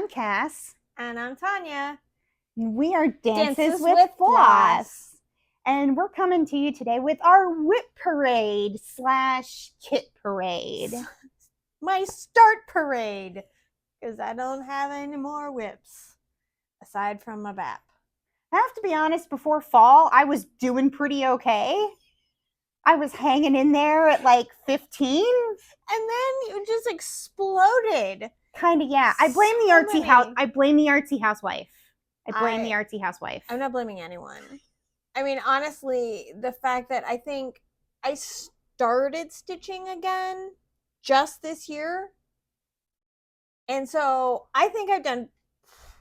I'm Cass. And I'm Tanya. We are Dances with Floss. And we're coming to you today with our WIP parade / kit parade. My start parade. Because I don't have any more WIPs. Aside from my BAP. I have to be honest, before fall, I was doing pretty okay. I was hanging in there at like 15. And then you just exploded. Kind of, yeah. I blame the artsy house. I blame the artsy housewife. I'm not blaming anyone. I mean, honestly, the fact that I think I started stitching again just this year. And so I think I've done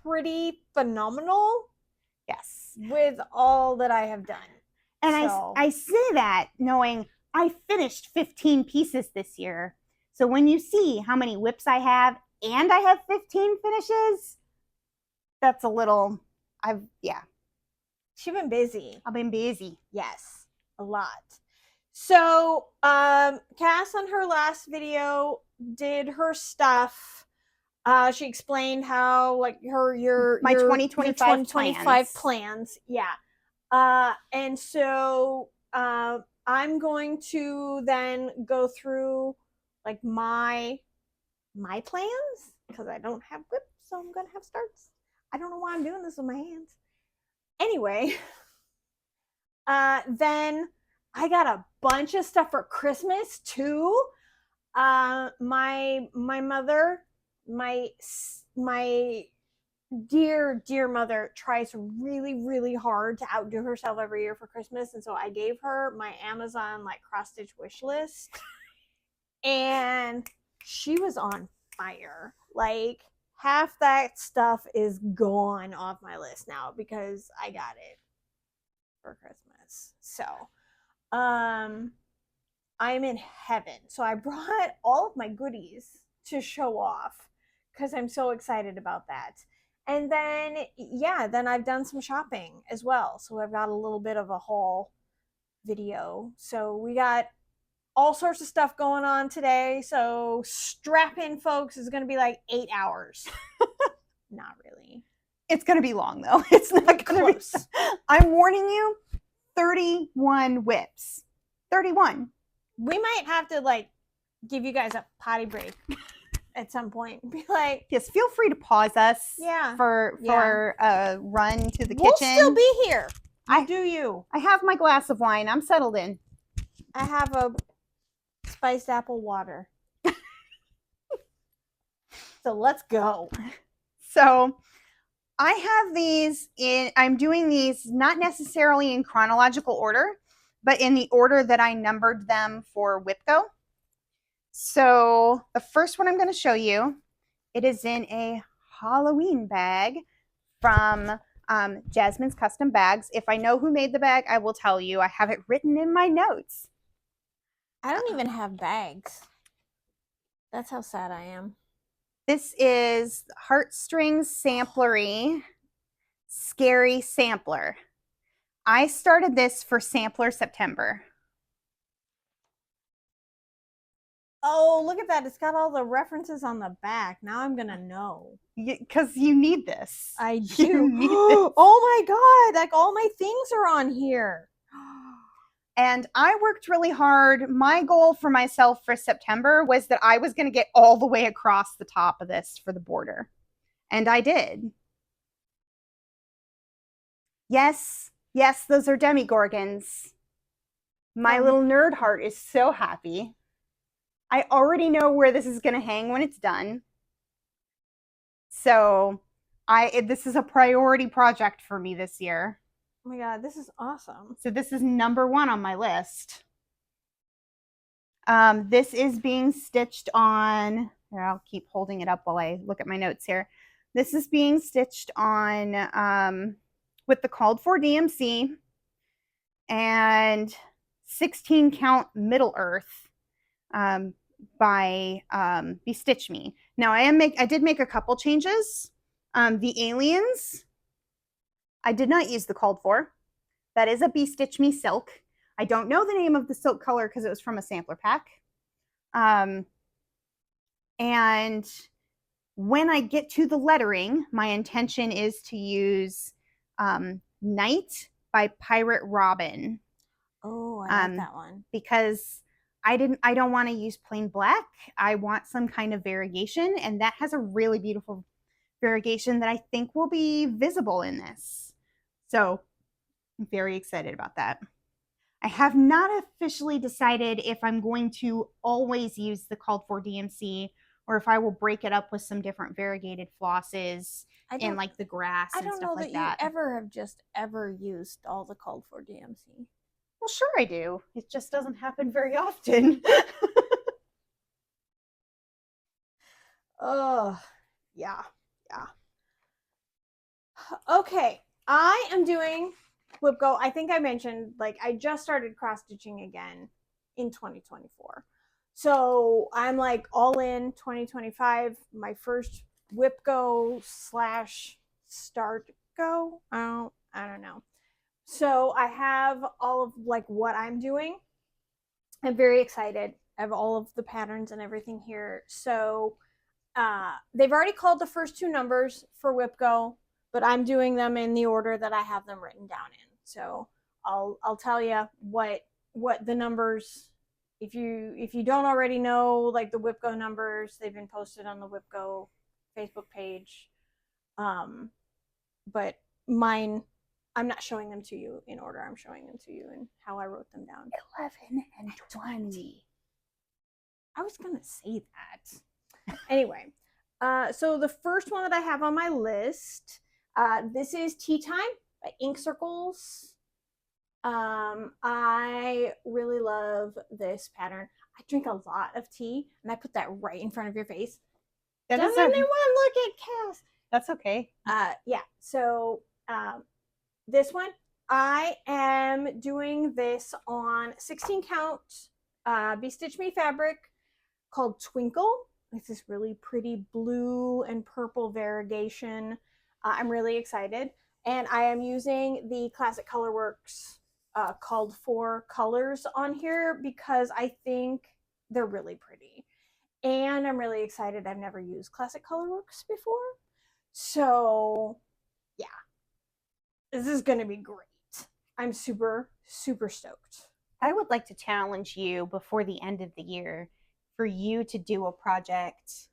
pretty phenomenal. Yes. With all that I have done. And so. I say that knowing I finished 15 pieces this year. So when you see how many WIPs I have and I have 15 finishes, that's a little, She's been busy. I've been busy. Yes, a lot. So, Cass on her last video did her stuff. She explained how, like, my 2025 plans. Yeah. And so, I'm going to then go through, like, my plans, because I don't have WIP, so I'm going to have starts. I don't know why I'm doing this with my hands. Anyway, then I got a bunch of stuff for Christmas, too. My mother, my dear mother tries really, really hard to outdo herself every year for Christmas, and so I gave her my Amazon like cross stitch wish list, and she was on fire. Like, half that stuff is gone off my list now because I got it for Christmas. So I'm in heaven. So I brought all of my goodies to show off because I'm so excited about that. And then, then I've done some shopping as well. So I've got a little bit of a haul video. So we got all sorts of stuff going on today. So strap in, folks. It's going to be like 8 hours. Not really. It's going to be long, though. It's not going to be. I'm warning you, 31 WIPs. 31. We might have to, like, give you guys a potty break at some point. Be like, yes, feel free to pause us. Yeah. For a run to the kitchen. We'll still be here. I have my glass of wine. I'm settled in. I have a spiced apple water. So let's go. So I have these I'm doing these not necessarily in chronological order, but in the order that I numbered them for WIPGO. So the first one I'm going to show you, it is in a Halloween bag from Jasmine's Custom Bags. If I know who made the bag, I will tell you. I have it written in my notes. I don't even have bags. That's how sad I am. This is Heartstring Samplery Scary Sampler. I started this for Sampler September. Oh, look at that. It's got all the references on the back. Now I'm going to know. Because you need this. I do. Need this. Oh my God. Like, all my things are on here. And I worked really hard. My goal for myself for September was that I was going to get all the way across the top of this for the border. And I did. Yes, those are demigorgons. My little nerd heart is so happy. I already know where this is going to hang when it's done. So this is a priority project for me this year. Oh my God, this is awesome. So this is number 1 on my list. This is being stitched on, here, I'll keep holding it up while I look at my notes here. This is being stitched on with the called for DMC and 16 count Middle Earth by BeStitchMe. Now I did make a couple changes. The aliens, I did not use the called for. That is a BeStitchMe silk. I don't know the name of the silk color because it was from a sampler pack. And when I get to the lettering, my intention is to use Night by Pirate Robin. Oh, I like that one. Because I don't want to use plain black. I want some kind of variegation, and that has a really beautiful variegation that I think will be visible in this. So I'm very excited about that. I have not officially decided if I'm going to always use the called for DMC or if I will break it up with some different variegated flosses and like the grass and stuff like that. I don't know that you ever have just ever used all the called for DMC. Well, sure I do. It just doesn't happen very often. Oh, yeah. Okay, I am doing WIP Go. I think I mentioned, like, I just started cross stitching again in 2024. So I'm like all in 2025. My first WIP Go / start go. I don't know. So I have all of like what I'm doing. I'm very excited. I have all of the patterns and everything here. So they've already called the first 2 numbers for WIP Go, but I'm doing them in the order that I have them written down in. So I'll tell you what the numbers. If you don't already know, like the WIP Go numbers, they've been posted on the WIP Go Facebook page. But mine, I'm not showing them to you in order. I'm showing them to you in how I wrote them down. 11 and 20. I was gonna say that. Anyway, so the first one that I have on my list, this is Tea Time by Ink Circles. I really love this pattern. I drink a lot of tea, and I put that right in front of your face. That Doesn't anyone look at Cass? That's okay. Yeah. So this one, I am doing this on 16 count BeStitchMe fabric called Twinkle. It's this really pretty blue and purple variegation. I'm really excited. And I am using the Classic Colorworks called for colors on here because I think they're really pretty. And I'm really excited. I've never used Classic Colorworks before. So yeah, this is going to be great. I'm super, super stoked. I would like to challenge you before the end of the year for you to do a project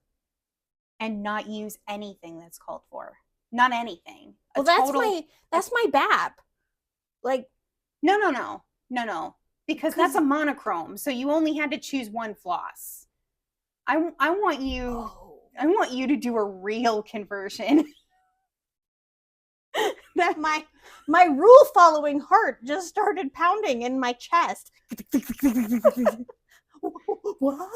and not use anything that's called for. Not anything. Well, that's my BAP. Like, no. Because that's a monochrome, so you only had to choose one floss. I want you to do a real conversion. That my rule following heart just started pounding in my chest. What?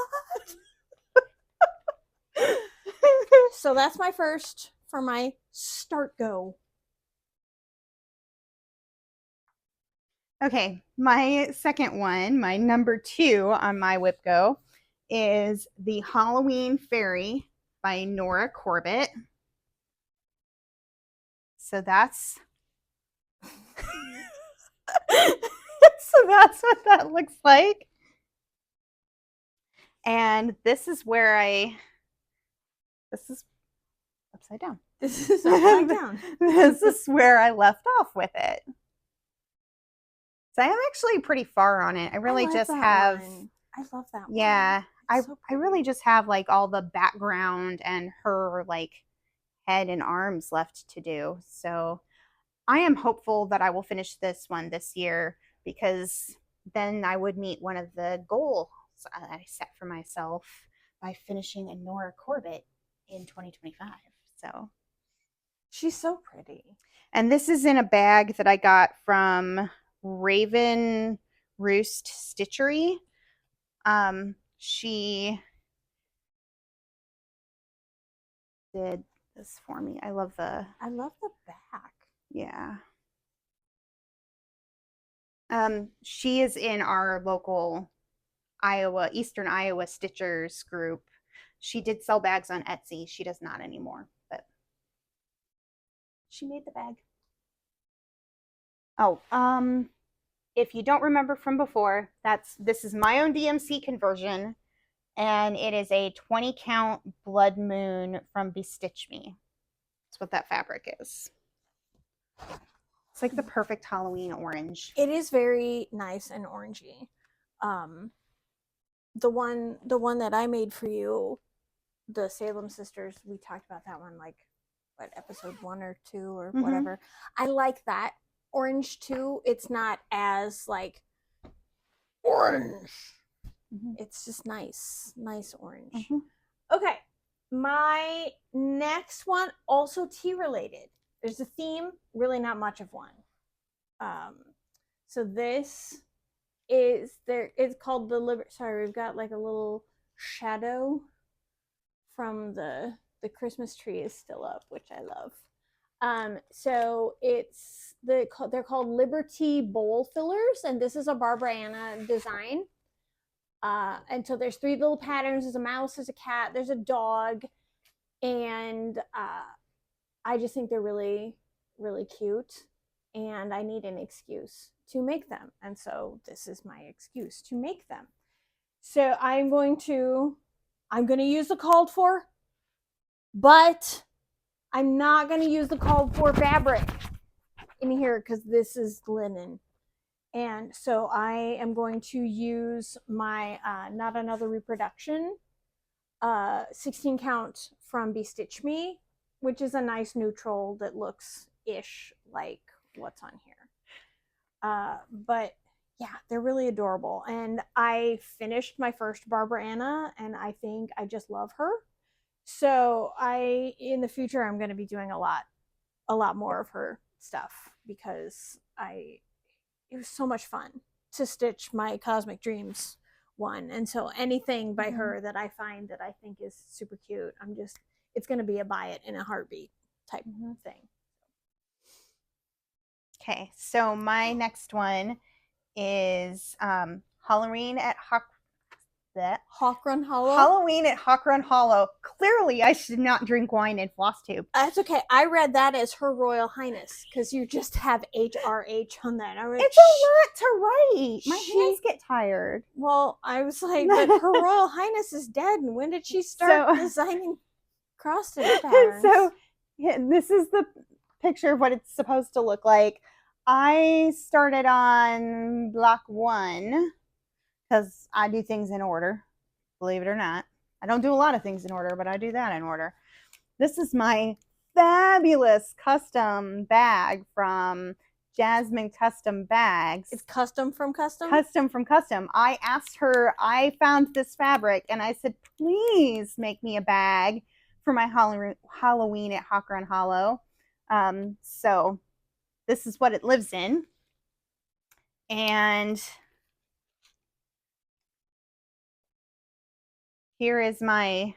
So that's my first for my start go. Okay, my second one, my number 2 on my WIP Go, is the Halloween Fairy by Nora Corbett. So that's what that looks like. And this is upside down. This is upside down. This is where I left off with it. So I am actually pretty far on it. I really just have. I love that one. Yeah, I really just have like all the background and her like head and arms left to do. So I am hopeful that I will finish this one this year because then I would meet one of the goals I set for myself by finishing a Nora Corbett in 2025. So she's so pretty. And this is in a bag that I got from Raven Roost Stitchery. She did this for me. I love the back. Yeah. She is in our local Eastern Iowa Stitchers group. She did sell bags on Etsy. She does not anymore, but she made the bag. Oh, if you don't remember from before, this is my own DMC conversion, and it is a 20 count Bloodmoon from BeStitchMe. That's what that fabric is. It's like the perfect Halloween orange. It is very nice and orangey. The one that I made for you, the Salem Sisters, we talked about that one like what, episode 1 or 2 or whatever. I like that orange too. It's not as like orange. It's just nice orange. Okay, my next one also tea related. There's a theme, really not much of one. So this is there. It's called the Sorry, we've got like a little shadow from the Christmas tree is still up, which I love. So they're called Libertea bowl fillers, and this is a Barbara Anna design. And so there's 3 little patterns. There's a mouse, there's a cat, there's a dog, and I just think they're really, really cute, and I need an excuse to make them, and so this is my excuse to make them. So I'm going to use the called for, but I'm not going to use the called for fabric in here because this is linen. And so I am going to use my Not Another Reproduction 16 count from BeStitchMe, which is a nice neutral that looks ish like what's on here. But yeah, they're really adorable. And I finished my first Barbara Anna, and I think I just love her. So in the future, I'm going to be doing a lot more of her stuff because it was so much fun to stitch my Cosmic Dreams one. And so anything by her that I find that I think is super cute, it's going to be a buy it in a heartbeat type thing. Okay, so my next one is Halloween at Hawkrun Hollow. Halloween at Hawkrun Hollow. Clearly, I should not drink wine in floss tube. That's okay. I read that as Her Royal Highness because you just have HRH on that. It's a lot to write. My hands get tired. Well, I was like, but Her Royal Highness is dead, and when did she start designing cross stitch patterns? So yeah, this is the picture of what it's supposed to look like. I started on block 1 because I do things in order, believe it or not. I don't do a lot of things in order, but I do that in order. This is my fabulous custom bag from Jasmine Custom Bags. It's custom from custom? Custom from custom. I asked her, I found this fabric, and I said, please make me a bag for my Halloween at Hawkrun Hollow. So this is what it lives in. And here is my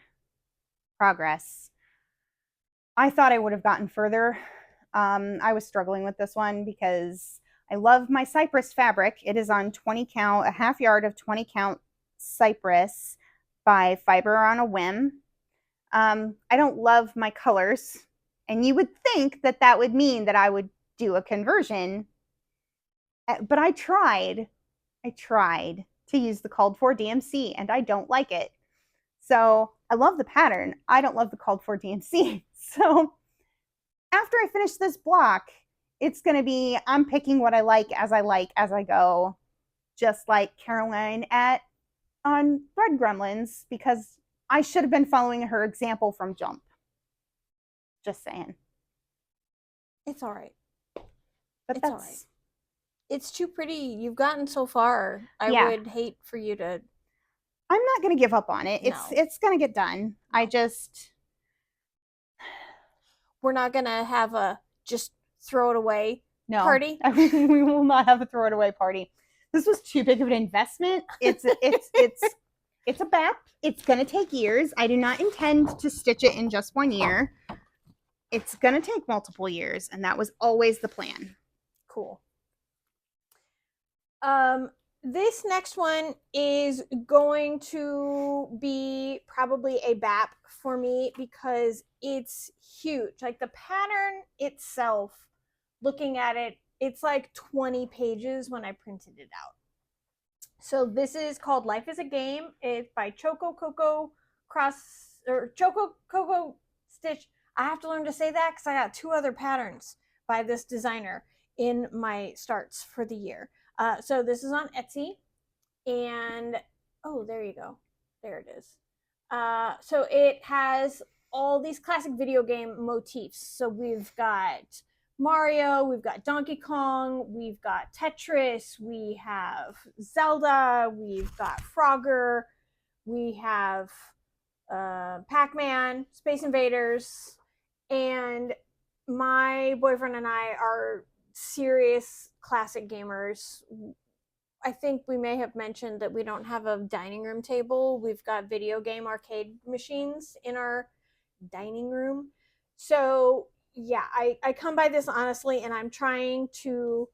progress. I thought I would have gotten further. I was struggling with this one because I love my Cyprus fabric. It is on 20 count, a half yard of 20 count Cyprus by Fiber on a Whim. I don't love my colors, and you would think that that would mean that I would do a conversion, but I tried to use the called for DMC, and I don't like it. So I love the pattern. I don't love the called for DMC. So after I finish this block, it's going to be, I'm picking what I like as I go, just like Caroline on Thread Gremlins, because I should have been following her example from Jump. Just saying. It's all right. But it's all right. It's too pretty. You've gotten so far. I would hate for you to. I'm not going to give up on it. No. It's going to get done. We're not going to have a just throw it away party. We will not have a throw it away party. This was too big of an investment. It's a BAP. It's going to take years. I do not intend to stitch it in just 1 year. It's going to take multiple years, and that was always the plan. Cool. This next one is going to be probably a BAP for me because it's huge. Like the pattern itself, looking at it, it's like 20 pages when I printed it out. So this is called Life is a Game. It's by ChocoCoco ChocoCoco Stitch. I have to learn to say that because I got 2 other patterns by this designer in my starts for the year. So this is on Etsy, and oh, there you go. There it is. So it has all these classic video game motifs. So we've got Mario, we've got Donkey Kong, we've got Tetris, we have Zelda, we've got Frogger, we have Pac-Man, Space Invaders, and my boyfriend and I are serious classic gamers. I think we may have mentioned that we don't have a dining room table. We've got video game arcade machines in our dining room. So yeah, I come by this honestly, and I'm trying to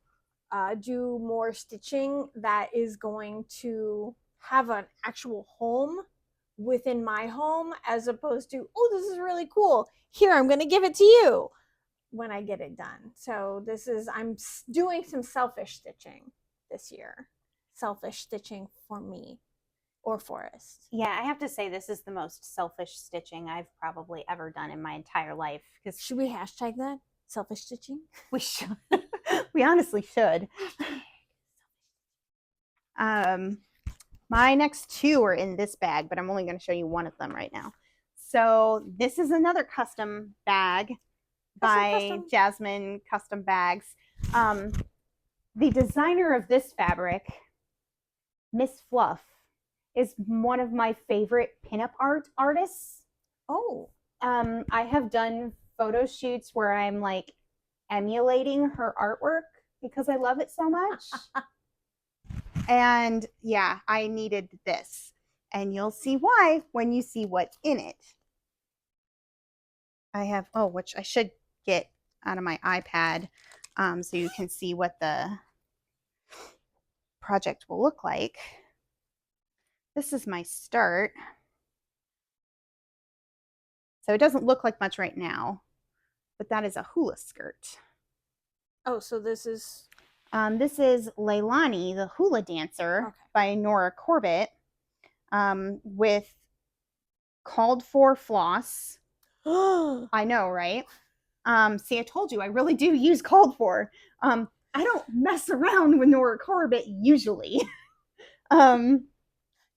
do more stitching that is going to have an actual home within my home, as opposed to, oh, this is really cool, here, I'm going to give it to you when I get it done. So I'm doing some selfish stitching this year. Selfish stitching for me or Forrest. Yeah, I have to say this is the most selfish stitching I've probably ever done in my entire life. Because should we hashtag that? Selfish stitching? We should. We honestly should. My next 2 are in this bag, but I'm only going to show you one of them right now. So this is another custom bag by Jasmine Custom Bags. The designer of this fabric, Miss Fluff, is one of my favorite pinup artists. Oh. I have done photo shoots where I'm like emulating her artwork because I love it so much. And yeah, I needed this. And you'll see why when you see what's in it. I have, which I should get out of my iPad so you can see what the project will look like. This is my start. So it doesn't look like much right now, but that is a hula skirt. Oh, so this is Leilani, the hula dancer, by Nora Corbett, with called for floss. I know, right? See, I told you, I really do use called for. I don't mess around with Nora Corbett usually.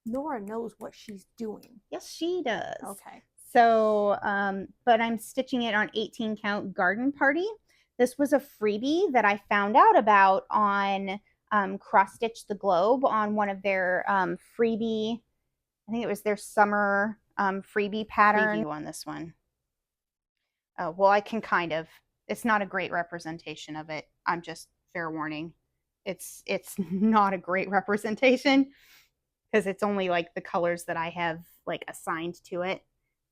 Nora knows what she's doing. Yes, she does. Okay. So, but I'm stitching it on 18 count Garden Party. This was a freebie that I found out about on Cross Stitch the Globe on one of their freebie, I think it was their summer freebie pattern. Preview on this one. Oh, well, I can kind of, it's not a great representation of it. I'm just, fair warning. It's not a great representation because it's only like the colors that I have like assigned to it,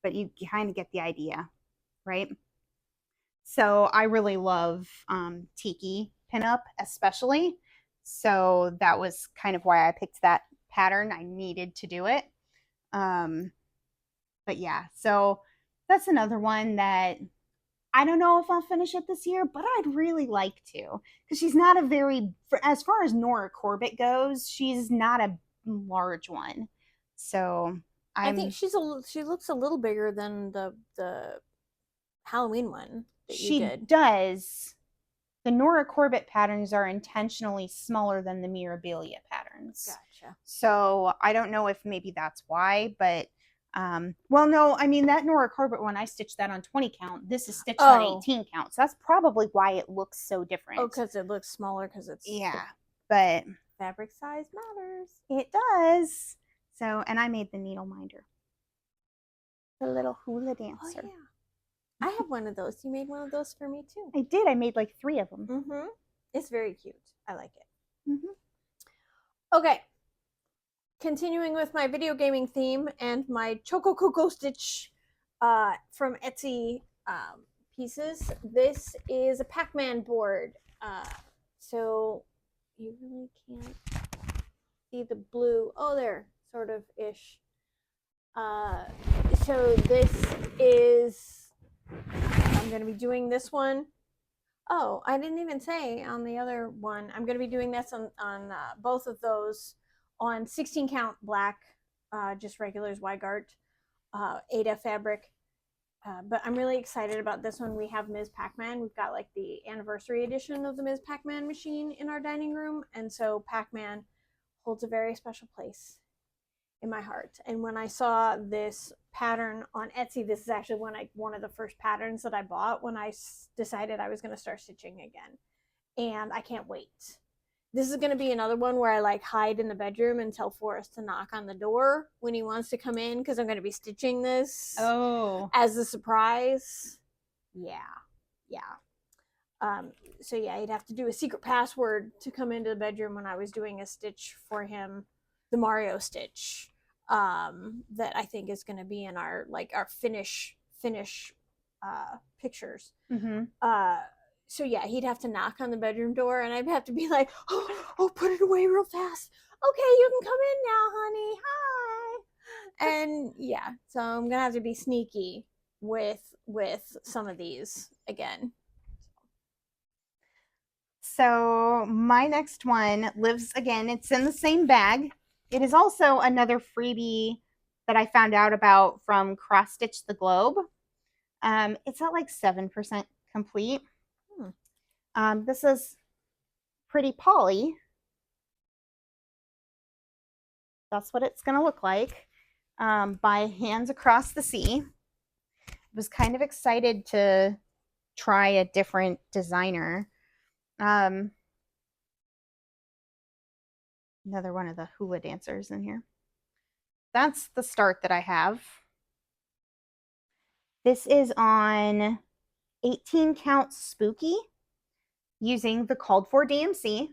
but you kind of get the idea, right? So I really love Tiki pinup especially. So that was kind of why I picked that pattern. I needed to do it. But yeah, so that's another one that I don't know if I'll finish it this year, but I'd really like to, because she's not a very, as far as Nora Corbett goes, she's not a large one. So I think she looks a little bigger than the Halloween one that you did. She does. The Nora Corbett patterns are intentionally smaller than the Mirabilia patterns. Gotcha. So I don't know if maybe that's why, but well, no, I mean that Nora Corbett one, I stitched that on 20 count. This is stitched on 18 count. So that's probably why it looks so different. Oh, because it looks smaller because it's but fabric size matters. It does. So, and I made the needle minder. The little hula dancer. Oh, yeah. I have one of those. You made one of those for me too. I did. I made like 3 of them. Mm-hmm. It's very cute. I like it. Mm-hmm. Okay. Continuing with my video gaming theme and my ChocoCoco Stitch from Etsy pieces. This is a Pac-Man board. So you really can't see the blue. Oh, there, sort of ish. So this is, I'm going to be doing this one. Oh, I didn't even say on the other one. I'm going to be doing this on both of those on 16 count black, just regular as Weigart, Ada fabric. But I'm really excited about this one. We have Ms. Pac-Man. We've got like the anniversary edition of the Ms. Pac-Man machine in our dining room. And so Pac-Man holds a very special place in my heart. And when I saw this pattern on Etsy, this is actually one of the first patterns that I bought when I decided I was going to start stitching again. And I can't wait. This is going to be another one where I like hide in the bedroom and tell Forrest to knock on the door when he wants to come in, because I'm going to be stitching this as a surprise. Yeah. So yeah, he'd have to do a secret password to come into the bedroom when I was doing a stitch for him, the Mario stitch, that I think is going to be in our finish pictures. So yeah, he'd have to knock on the bedroom door, and I'd have to be like, oh, put it away real fast. Okay, you can come in now, honey. Hi. And yeah, so I'm gonna have to be sneaky with some of these again. So my next one lives again. It's in the same bag. It is also another freebie that I found out about from Cross Stitch the Globe. It's at like 7% complete. This is Pretty Polly. That's what it's going to look like, by Hands Across the Sea. I was kind of excited to try a different designer. Another one of the hula dancers in here. That's the start that I have. This is on 18 count Spooky, using the called for DMC.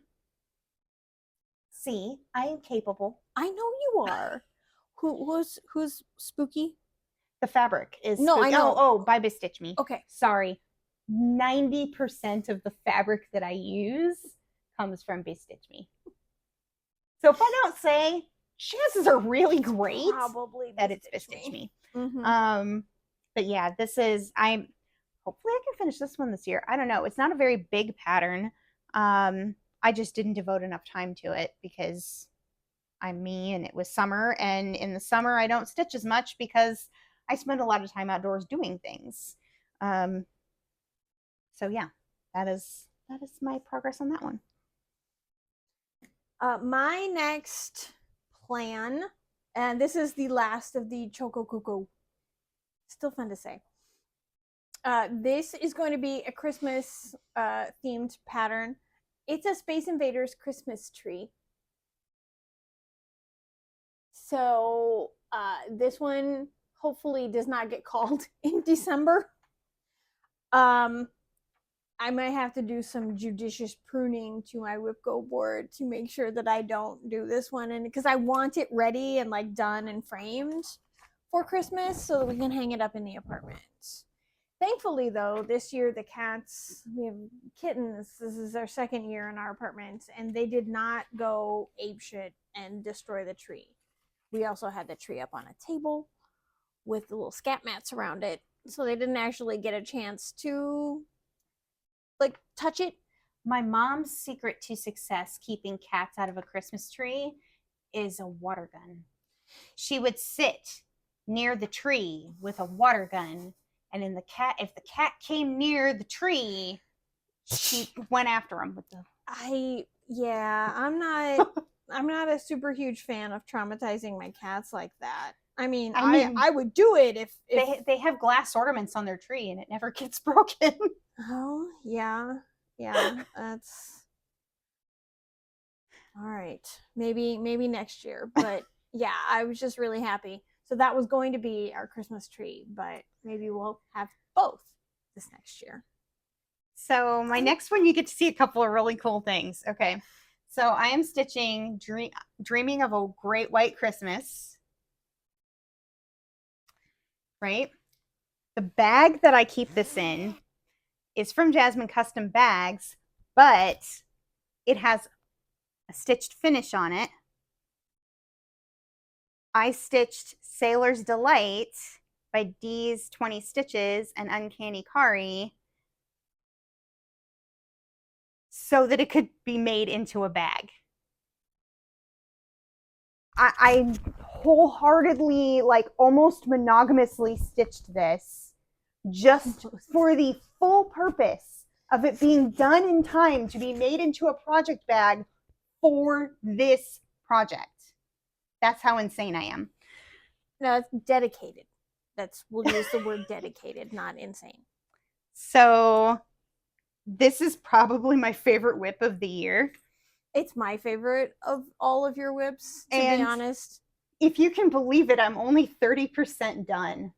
See, I am capable. I know you are. Who's Spooky? The fabric is no, Spooky. I know. Oh, by BeStitchMe. Okay, sorry. 90% of the fabric that I use comes from BeStitchMe. So if I don't say, chances are really great probably that it's BeStitchMe. Mm-hmm. But yeah, this is, hopefully I can finish this one this year. I don't know. It's not a very big pattern. I just didn't devote enough time to it because I'm me and it was summer. And in the summer, I don't stitch as much because I spend a lot of time outdoors doing things. So yeah, that is my progress on that one. My next plan, and this is the last of the ChocoCoco. Still fun to say. This is going to be a Christmas themed pattern. It's a Space Invaders Christmas tree. So this one hopefully does not get called in December. I might have to do some judicious pruning to my WIP Go board to make sure that I don't do this one, and because I want it ready and like done and framed for Christmas so that we can hang it up in the apartment. Thankfully, though, this year the cats, we have kittens. This is their second year in our apartment, and they did not go apeshit and destroy the tree. We also had the tree up on a table with the little scat mats around it, so they didn't actually get a chance to like touch it. My mom's secret to success keeping cats out of a Christmas tree is a water gun. She would sit near the tree with a water gun, and if the cat came near the tree, she went after him with the. I'm not a super huge fan of traumatizing my cats like that. I mean, I would do it if they have glass ornaments on their tree and it never gets broken. Oh, yeah, that's all right. Maybe next year, but yeah, I was just really happy. So that was going to be our Christmas tree, but maybe we'll have both this next year. So my next one, you get to see a couple of really cool things. Okay, so I am stitching Dreaming of a Great White Christmas. Right? The bag that I keep this in is from Jasmine Custom Bags, but it has a stitched finish on it. I stitched Sailor's Delight by Dee's 20 Stitches and Uncanny Kari so that it could be made into a bag. I wholeheartedly, like almost monogamously stitched this just for the full purpose of it being done in time to be made into a project bag for this project. That's how insane I am. No, it's dedicated. We'll use the word dedicated, not insane. So this is probably my favorite WIP of the year. It's my favorite of all of your WIPs, to be honest. If you can believe it, I'm only 30% done.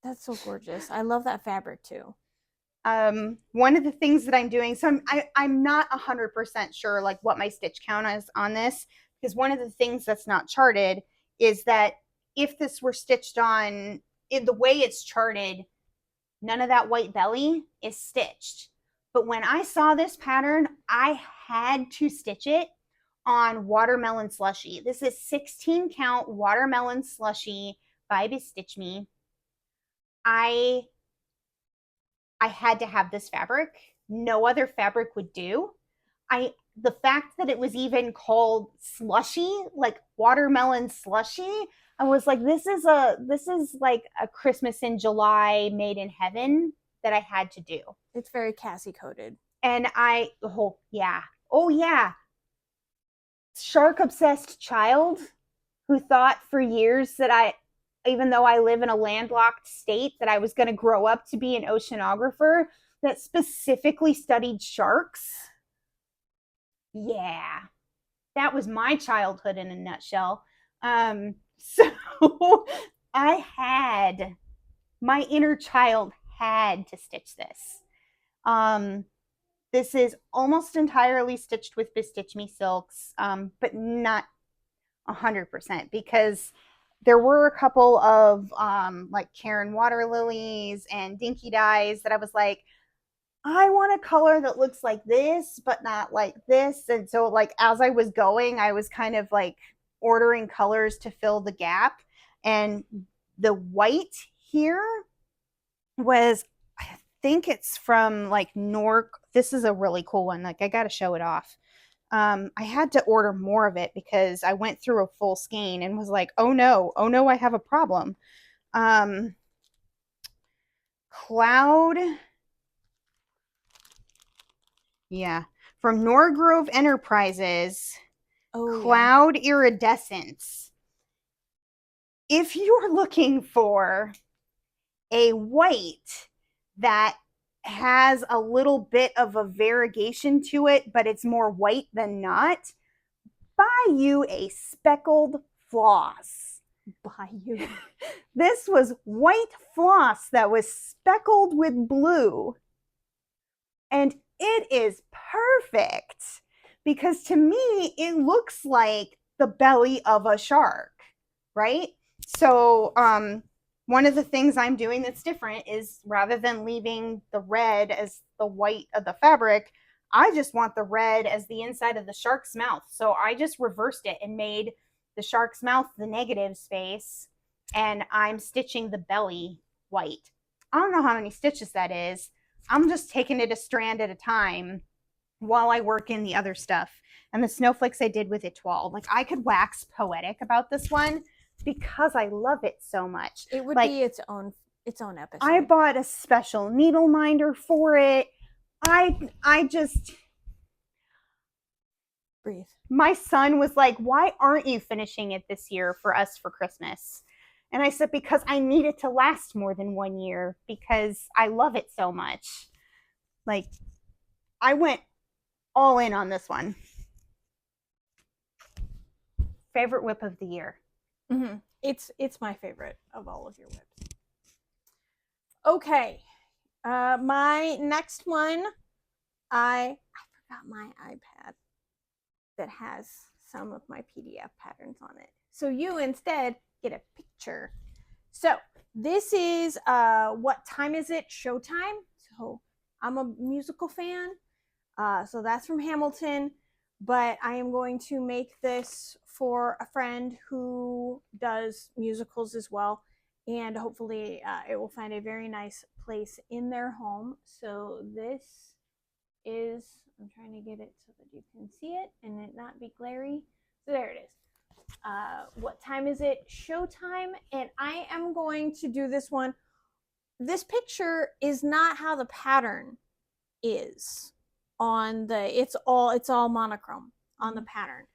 That's so gorgeous. I love that fabric too. One of the things that I'm doing, so I'm not 100% sure like what my stitch count is on this, because one of the things that's not charted is that if this were stitched on in the way it's charted, none of that white belly is stitched. But when I saw this pattern, I had to stitch it on Watermelon Slushie. This is 16 count Watermelon Slushie by BeStitchMe. I had to have this fabric. No other fabric would do. The fact that it was even called slushy, like watermelon slushy, I was like, this is like a Christmas in July made in heaven that I had to do. It's very Cassie coded. And oh yeah, shark obsessed child who thought for years that even though I live in a landlocked state, that I was going to grow up to be an oceanographer that specifically studied sharks. Yeah, that was my childhood in a nutshell. So my inner child had to stitch this. This is almost entirely stitched with BeStitchMe silks, but not 100% because there were a couple of like Karen water lilies and dinky dyes that I was like, I want a color that looks like this, but not like this. And so like as I was going, I was kind of like ordering colors to fill the gap. And the white here was, I think it's from like Nora. This is a really cool one. Like I got to show it off. I had to order more of it because I went through a full skein and was like, oh no, I have a problem. Cloud. Yeah. From Norgrove Enterprises. Oh, Cloud yeah. Iridescence. If you're looking for a white that has a little bit of a variegation to it, but it's more white than not, buy you a speckled floss. Buy you. This was white floss that was speckled with blue. And it is perfect because to me, it looks like the belly of a shark, right? So, one of the things I'm doing that's different is rather than leaving the red as the white of the fabric, I just want the red as the inside of the shark's mouth. So I just reversed it and made the shark's mouth the negative space, and I'm stitching the belly white. I don't know how many stitches that is. I'm just taking it a strand at a time while I work in the other stuff. And the snowflakes I did with Etoile. Like I could wax poetic about this one because I love it so much. It would be its own episode. I bought a special needle minder for it. I just breathe. My son was like, why aren't you finishing it this year for us for Christmas? And I said, because I need it to last more than 1 year because I love it so much. Like, I went all in on this one. Favorite WIP of the year. Mm-hmm. It's my favorite of all of your WIPs. Okay. My next one, I forgot my iPad that has some of my PDF patterns on it. So you instead get a picture. So this is What Time Is It? Showtime. So I'm a musical fan. So that's from Hamilton. But I am going to make this for a friend who does musicals as well. And hopefully it will find a very nice place in their home. So this is, I'm trying to get it so that you can see it and it not be glary. So there it is. What time is it? Showtime. And I am going to do this one. This picture is not how the pattern is on the, it's all monochrome on the pattern.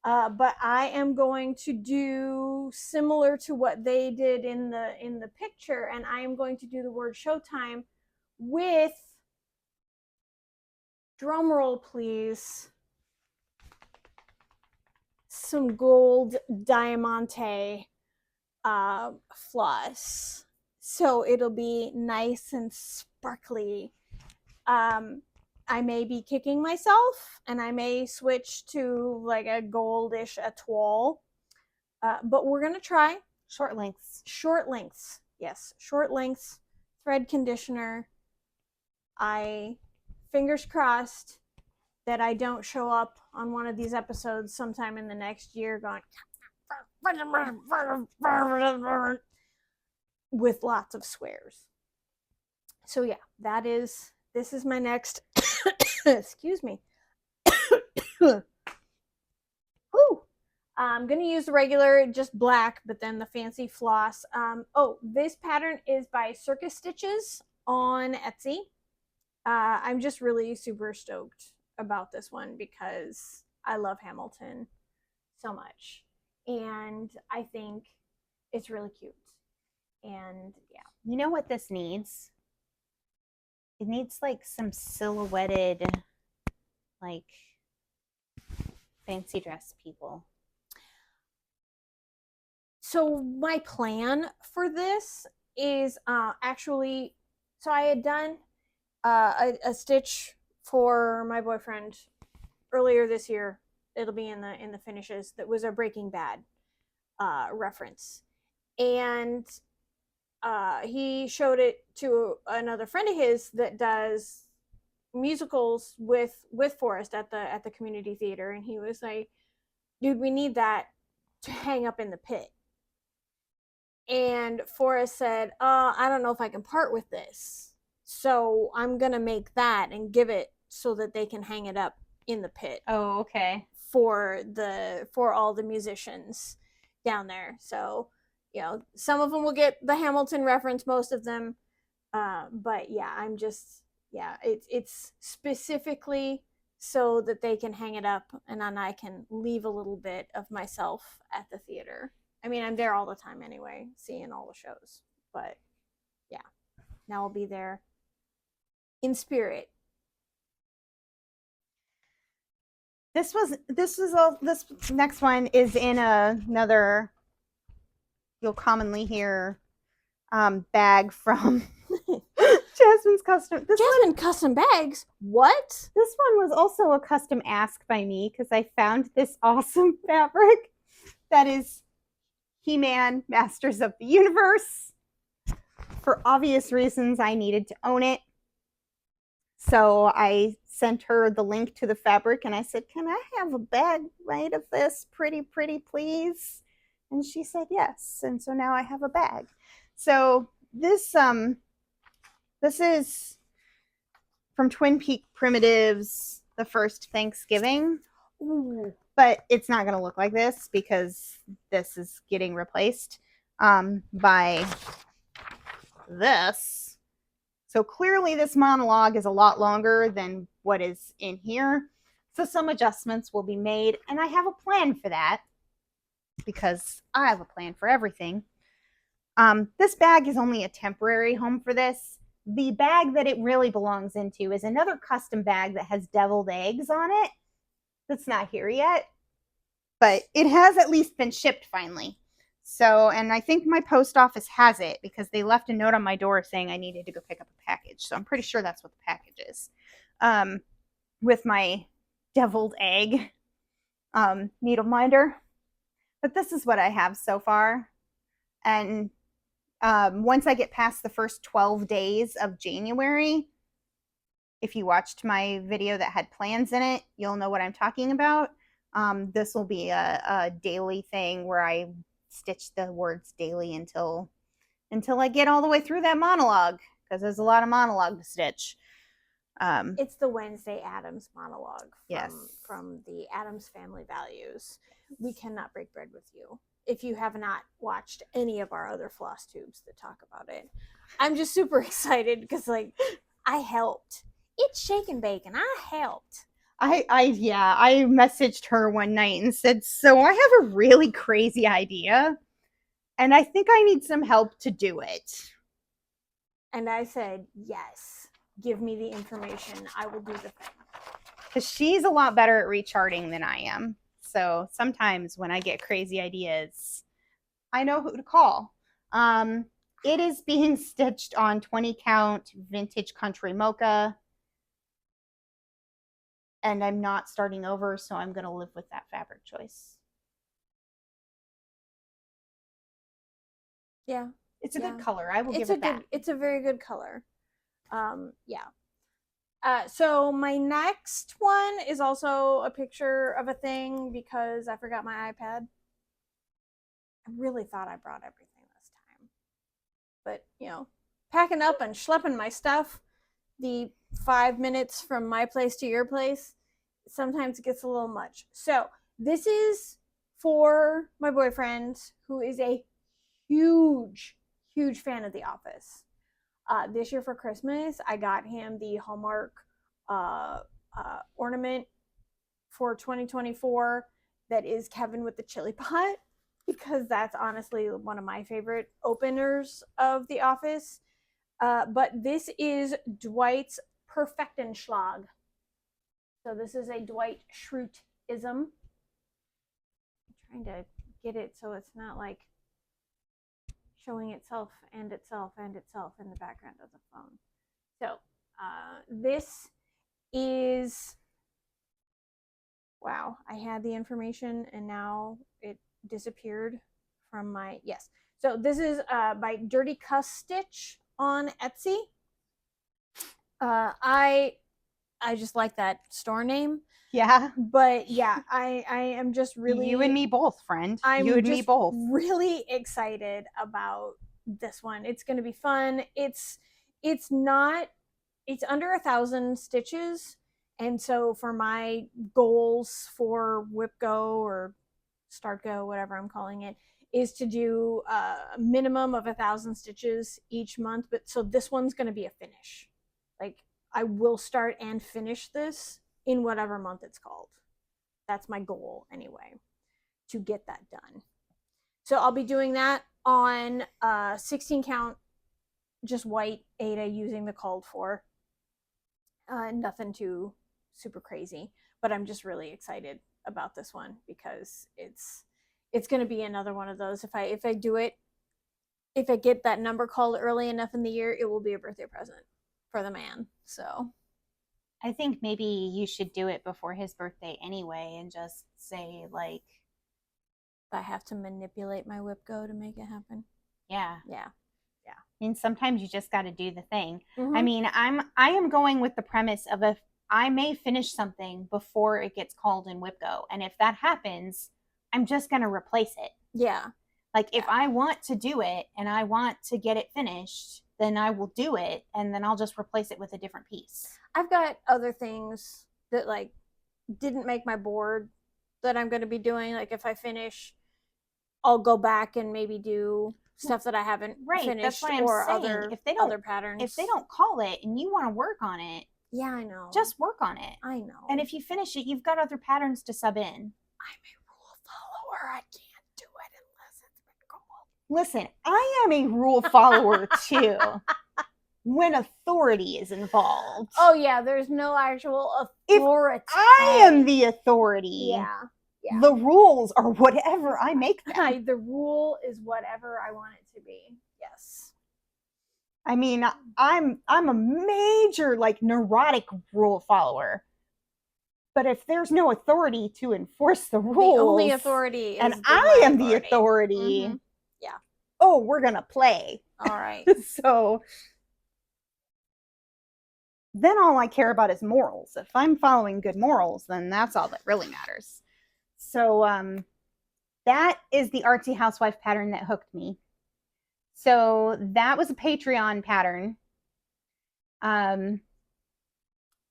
But I am going to do similar to what they did in the picture, and I am going to do the word Showtime with, drum roll please, some gold diamante floss. So it'll be nice and sparkly. I may be kicking myself and I may switch to like a goldish etoile, but we're going to try. Short lengths. Short lengths. Yes, short lengths, thread conditioner. Fingers crossed that I don't show up on one of these episodes sometime in the next year going with lots of swears. So yeah, this is my next excuse me. Whew. I'm going to use the regular, just black, but then the fancy floss. This pattern is by CircusStitches on Etsy. I'm just really super stoked about this one because I love Hamilton so much. And I think it's really cute. And yeah. You know what this needs? It needs like some silhouetted, like fancy dress people. So my plan for this is actually, so I had done a stitch for my boyfriend earlier this year. It'll be in the finishes. That was a Breaking Bad reference, and he showed it to another friend of his that does musicals with Forrest at the community theater, and he was like, "Dude, we need that to hang up in the pit." And Forrest said, I don't know if I can part with this, so I'm gonna make that and give it so that they can hang it up in the pit. Oh, okay. For all the musicians down there. So, you know, some of them will get the Hamilton reference, most of them. But yeah, I'm just, yeah, it's specifically so that they can hang it up and then I can leave a little bit of myself at the theater. I mean, I'm there all the time anyway, seeing all the shows. But yeah, now I'll be there in spirit. This next one is in another, you'll commonly hear, bag from Jasmine's Custom. Jasmine Custom Bags? What? This one was also a custom ask by me because I found this awesome fabric that is He-Man Masters of the Universe. For obvious reasons, I needed to own it. So I sent her the link to the fabric and I said, "Can I have a bag made of this? Pretty, please." And she said yes. And so now I have a bag. So this is from Twin Peak Primitives, the first Thanksgiving. Ooh. But it's not going to look like this because this is getting replaced by this. So clearly this monologue is a lot longer than what is in here. So some adjustments will be made, and I have a plan for that because I have a plan for everything. This bag is only a temporary home for this. The bag that it really belongs into is another custom bag that has deviled eggs on it. That's not here yet, but it has at least been shipped finally. So, and I think my post office has it because they left a note on my door saying I needed to go pick up a package. So I'm pretty sure that's what the package is. With my deviled egg needle minder. But this is what I have so far. And once I get past the first 12 days of January, if you watched my video that had plans in it, you'll know what I'm talking about. This will be a daily thing where I stitch the words daily until I get all the way through that monologue, because there's a lot of monologue to stitch. It's the Wednesday Addams monologue Yes. from the Addams Family Values. We cannot break bread with you if you have not watched any of our other floss tubes that talk about it. I'm just super excited because like I helped. It's shake and bake and I helped. I messaged her one night and said, so I have a really crazy idea and I think I need some help to do it. And I said, yes, give me the information. I will do the thing. Because she's a lot better at recharting than I am. So sometimes when I get crazy ideas, I know who to call. It is being stitched on 20 count vintage country mocha. And I'm not starting over, so I'm going to live with that fabric choice. Yeah. It's a good color. I will give it that. It's a very good color. So my next one is also a picture of a thing because I forgot my iPad. I really thought I brought everything this time. But, you know, packing up and schlepping my stuff, the 5 minutes from my place to your place, sometimes it gets a little much. So this is for my boyfriend, who is a huge fan of The Office. This year for Christmas, I got him the Hallmark ornament for 2024 that is Kevin with the chili pot, because that's honestly one of my favorite openers of The Office. But this is Dwight's Perfektenschlag. So this is a Dwight Schrute-ism. I'm trying to get it so it's not like showing itself and itself and itself in the background of the phone. So this is, wow, I had the information and now it disappeared from my, yes. So this is by Dirty Cuss Stitch on Etsy. I just like that store name. Yeah. But yeah, I am just really, you and me both, friend. You and me both. Really excited about this one. It's going to be fun. It's under 1,000 stitches, and so for my goals for WIP Go or Start Go, whatever I'm calling it, is to do a minimum of 1,000 stitches each month. But so this one's going to be a finish. Like I will start and finish this in whatever month it's called. That's my goal anyway, to get that done. So I'll be doing that on 16 count, just white Aida using the called for. Nothing too super crazy, but I'm just really excited about this one because it's going to be another one of those. If I do it, if I get that number called early enough in the year, it will be a birthday present for the man. So I think maybe you should do it before his birthday anyway and just say, like, I have to manipulate my WIP Go to make it happen. Yeah. Yeah. Yeah. I mean, sometimes you just got to do the thing. Mm-hmm. I mean, I am going with the premise of if I may finish something before it gets called in WIP Go. And if that happens, I'm just going to replace it. Yeah. Like if I want to do it and I want to get it finished, then I will do it. And then I'll just replace it with a different piece. I've got other things that like didn't make my board that I'm going to be doing. Like if I finish, I'll go back and maybe do stuff that I haven't finished. That's what I'm saying. Other patterns. If they don't call it and you want to work on it, yeah, I know. Just work on it. I know. And if you finish it, you've got other patterns to sub in. I'm a rule follower. I can't do it unless it's been called. Listen, I am a rule follower too. When authority is involved. Oh yeah, there's no actual authority. If I am the authority. Yeah. Yeah. The rules are whatever I make them. The rule is whatever I want it to be. Yes. I mean, I'm a major like neurotic rule follower. But if there's no authority to enforce the rules, the only authority is and I am the authority. Mm-hmm. Yeah. Oh, we're gonna play. All right. So then all I care about is morals. If I'm following good morals, then that's all that really matters. So that is the Artsy Housewife pattern that hooked me. So that was a Patreon pattern.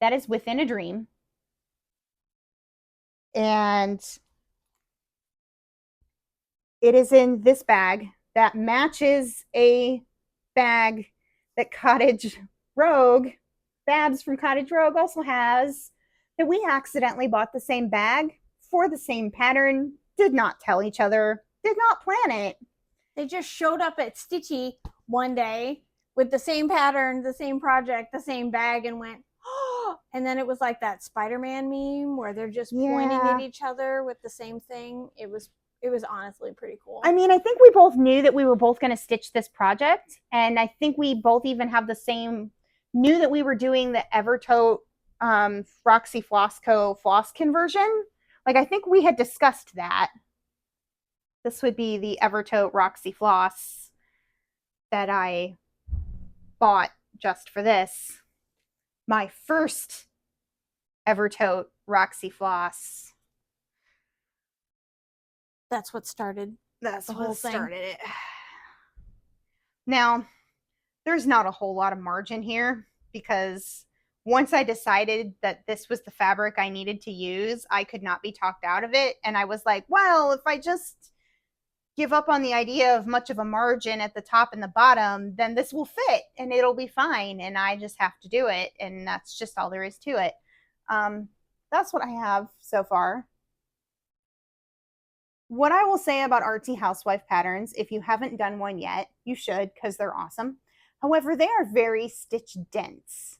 that is Within a Dream. And it is in this bag that matches a bag that Cottage Rogue, Babs from Cottage Rogue, also has, that we accidentally bought the same bag for the same pattern, did not tell each other, did not plan it. They just showed up at Stitchy one day with the same pattern, the same project, the same bag, and went, oh, and then it was like that Spider-Man meme where they're just pointing at each other with the same thing. It was honestly pretty cool. I mean, I think we both knew that we were both going to stitch this project, and I think we both even have the same, knew that we were doing the Evertote Roxy Flossco Floss conversion. Like, I think we had discussed that. This would be the Evertote Roxy Floss that I bought just for this. My first Evertote Roxy Floss. That's what started. That's the what whole thing. started it. Now, there's not a whole lot of margin here because once I decided that this was the fabric I needed to use, I could not be talked out of it. And I was like, well, if I just give up on the idea of much of a margin at the top and the bottom, then this will fit and it'll be fine. And I just have to do it. And that's just all there is to it. That's what I have so far. What I will say about Artsy Housewife patterns, if you haven't done one yet, you should because they're awesome. However, they are very stitch dense.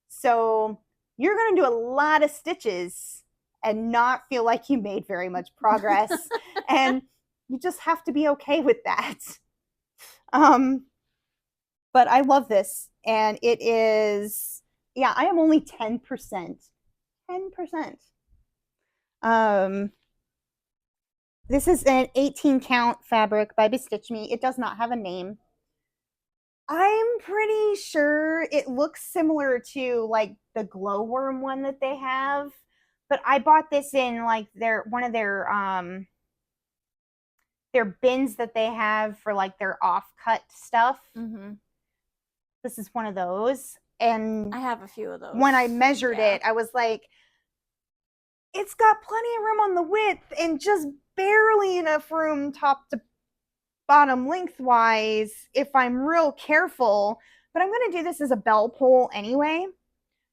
So you're going to do a lot of stitches and not feel like you made very much progress. And you just have to be okay with that. But I love this. And it is, yeah, I am only 10%. 10%. This is an 18 count fabric by BeStitchMe. It does not have a name. I'm pretty sure it looks similar to like the glowworm one that they have, but I bought this in like one of their bins that they have for like their off-cut stuff. Mm-hmm. This is one of those, and I have a few of those. When I measured it, I was like, it's got plenty of room on the width and just barely enough room top to bottom lengthwise if I'm real careful. But I'm going to do this as a bell pull anyway.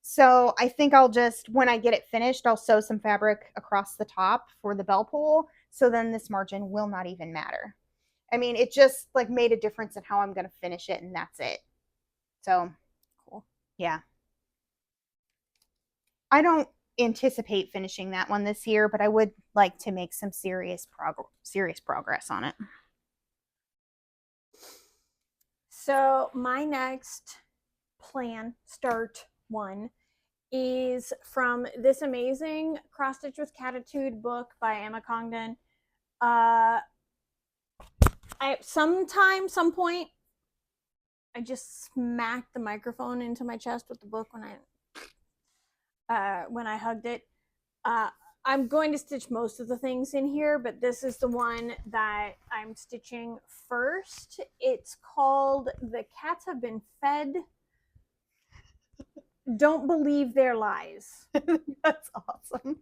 So I think I'll just, when I get it finished, I'll sew some fabric across the top for the bell pull. So then this margin will not even matter. I mean, it just like made a difference in how I'm going to finish it, and that's it. So cool. Yeah. I don't anticipate finishing that one this year, but I would like to make some serious progress on it. So my next plan, start one, is from this amazing Cross Stitch with Catitude book by Emma Congdon. Some point, I just smacked the microphone into my chest with the book when I hugged it. I'm going to stitch most of the things in here, but this is the one that I'm stitching first. It's called The Cats Have Been Fed. Don't Believe Their Lies. That's awesome.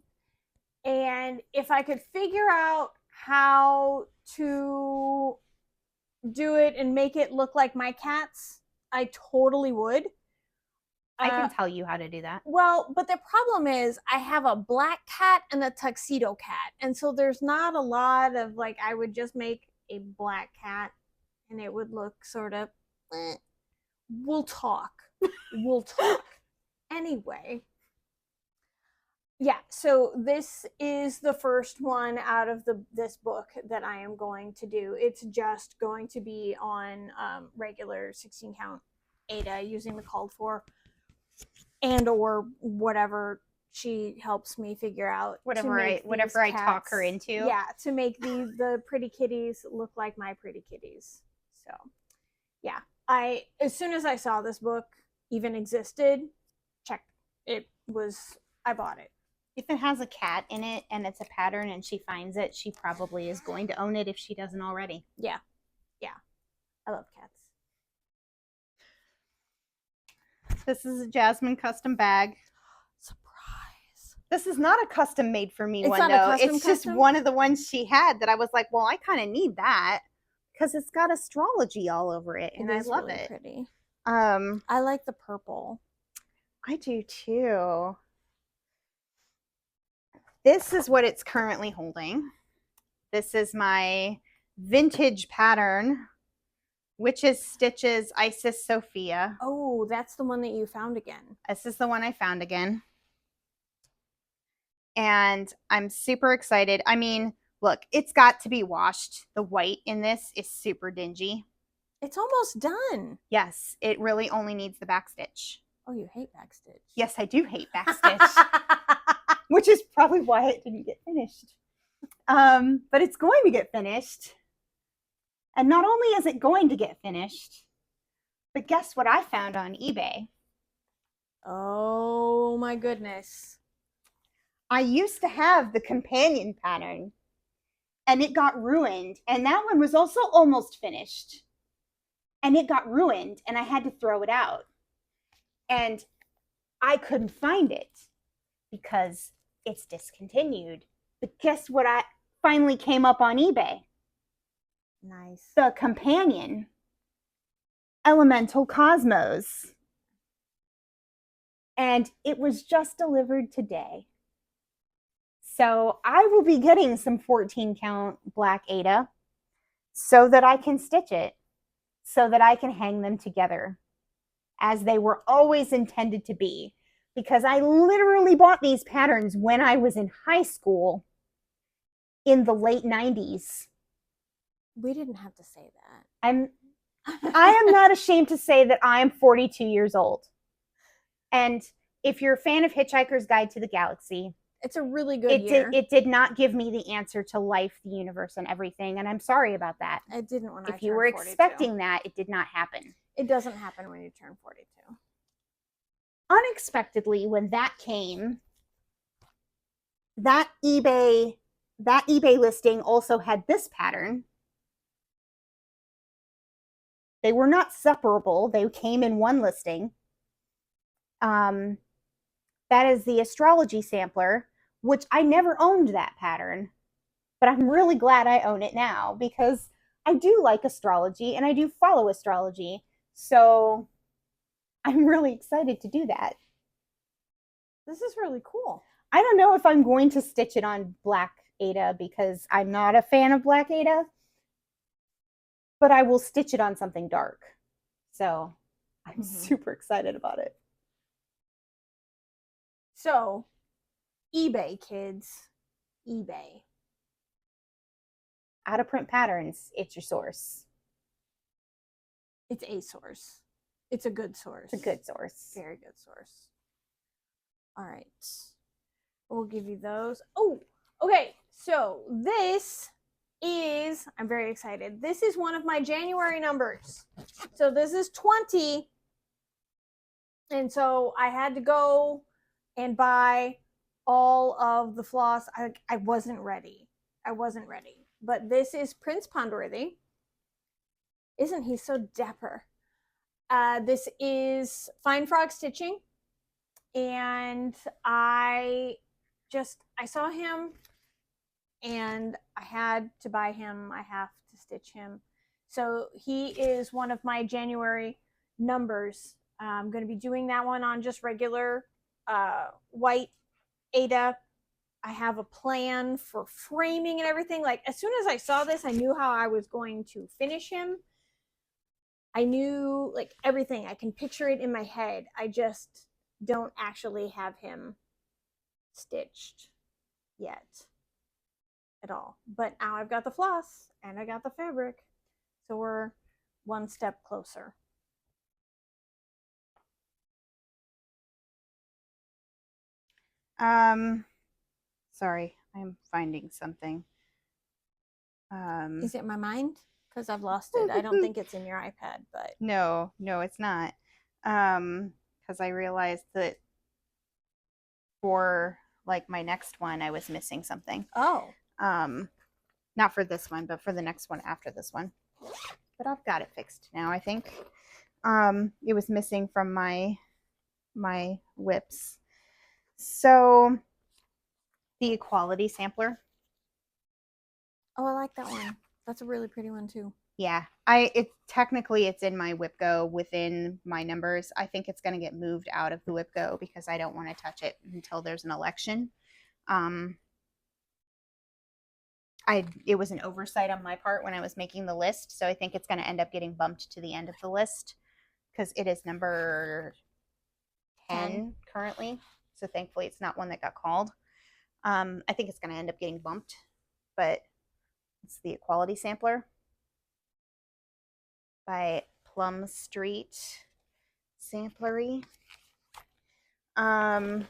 And if I could figure out how to do it and make it look like my cats, I totally would. I can tell you how to do that. Well, but the problem is I have a black cat and a tuxedo cat. And so there's not a lot of like, I would just make a black cat and it would look sort of, We'll talk. Anyway. Yeah, so this is the first one out of this book that I am going to do. It's just going to be on regular 16 count Ada using the called for and or whatever she helps me figure out. Whatever I talk her into. Yeah, to make the pretty kitties look like my pretty kitties. So, yeah. As soon as I saw this book even existed, I bought it. If it has a cat in it and it's a pattern and she finds it, she probably is going to own it if she doesn't already. Yeah. I love cats. This is a Jasmine custom bag. This is not a custom made for me It's one not a though. custom It's just custom? one of the ones she had that I was like, well, I kind of need that because it's got astrology all over it, and I is love really it. Pretty. I like the purple. do too. This is what it's currently holding. This is my vintage pattern, Witch's Stitches Isis Sophia. Oh, that's the one that you found again. This is the one I found again. And I'm super excited. I mean, look, it's got to be washed. The white in this is super dingy. It's almost done. Yes, it really only needs the back stitch. Oh, you hate backstitch. Yes, I do hate back stitch, which is probably why it didn't get finished. But it's going to get finished. And not only is it going to get finished, but guess what I found on eBay? Oh my goodness. I used to have the companion pattern and it got ruined. And that one was also almost finished. And it got ruined and I had to throw it out. And I couldn't find it because it's discontinued. But guess what I finally came up on eBay? Nice. The companion, Elemental Cosmos. And it was just delivered today. So I will be getting some 14 count black Ada so that I can stitch it, so that I can hang them together as they were always intended to be. Because I literally bought these patterns when I was in high school in the late 90s. We didn't have to say that. I am not ashamed to say that I am 42 years old. And if you're a fan of Hitchhiker's Guide to the Galaxy, it's a really good year. It did not give me the answer to life, the universe, and everything. And I'm sorry about that. It didn't when I turned 42. If you were expecting that, it did not happen. It doesn't happen when you turn 42. Unexpectedly, when that came, that eBay listing also had this pattern. They were not separable. They came in one listing. That is the astrology sampler, which I never owned that pattern, but I'm really glad I own it now because I do like astrology and I do follow astrology. So I'm really excited to do that. This is really cool. I don't know if I'm going to stitch it on black Ada because I'm not a fan of black Ada, but I will stitch it on something dark. So I'm super excited about it. So, eBay, kids. eBay. Out of print patterns, it's your source. It's a source. It's a good source. It's a good source. Very good source. All right. We'll give you those. Oh, okay. So this is, I'm very excited. This is one of my January numbers. So this is 20. And so I had to go and buy all of the floss. I wasn't ready. But this is Prince Ponderworthy. Isn't he so dapper? This is Fine Frog Stitching. And I saw him and I had to buy him. I have to stitch him. So he is one of my January numbers. I'm going to be doing that one on just regular white Ada. I have a plan for framing and everything. Like, as soon as I saw this, I knew how I was going to finish him. I knew, like, everything. I can picture it in my head. I just don't actually have him stitched yet at all. But now I've got the floss and I got the fabric. So we're one step closer. Sorry, I'm finding something. Is it my mind? Because I've lost it. I don't think it's in your iPad, but no, it's not. Because I realized that for like my next one, I was missing something. Oh. Not for this one, but for the next one after this one. But I've got it fixed now, I think. It was missing from my WIPs. So the Equality Sampler. Oh, I like that one. That's a really pretty one too. Yeah, technically it's in my WIP Go within my numbers. I think it's going to get moved out of the WIP Go because I don't want to touch it until there's an election. It was an oversight on my part when I was making the list, so I think it's going to end up getting bumped to the end of the list because it is number 10 currently. So thankfully it's not one that got called. I think it's going to end up getting bumped, but it's the Equality Sampler by Plum Street Samplery. I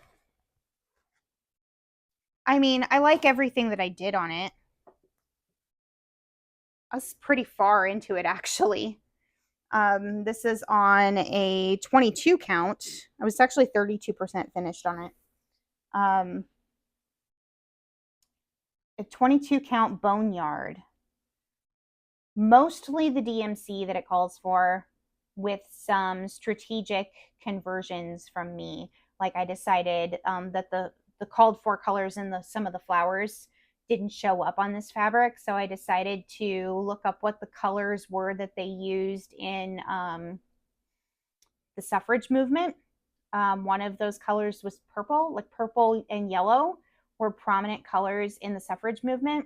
mean, I like everything that I did on it. I was pretty far into it, actually. This is on a 22 count. I was actually 32% finished on it. A 22 count boneyard. Mostly the DMC that it calls for, with some strategic conversions from me. Like I decided that the called for colors in some of the flowers didn't show up on this fabric, so I decided to look up what the colors were that they used in the suffrage movement. One of those colors was purple, like purple and yellow were prominent colors in the suffrage movement.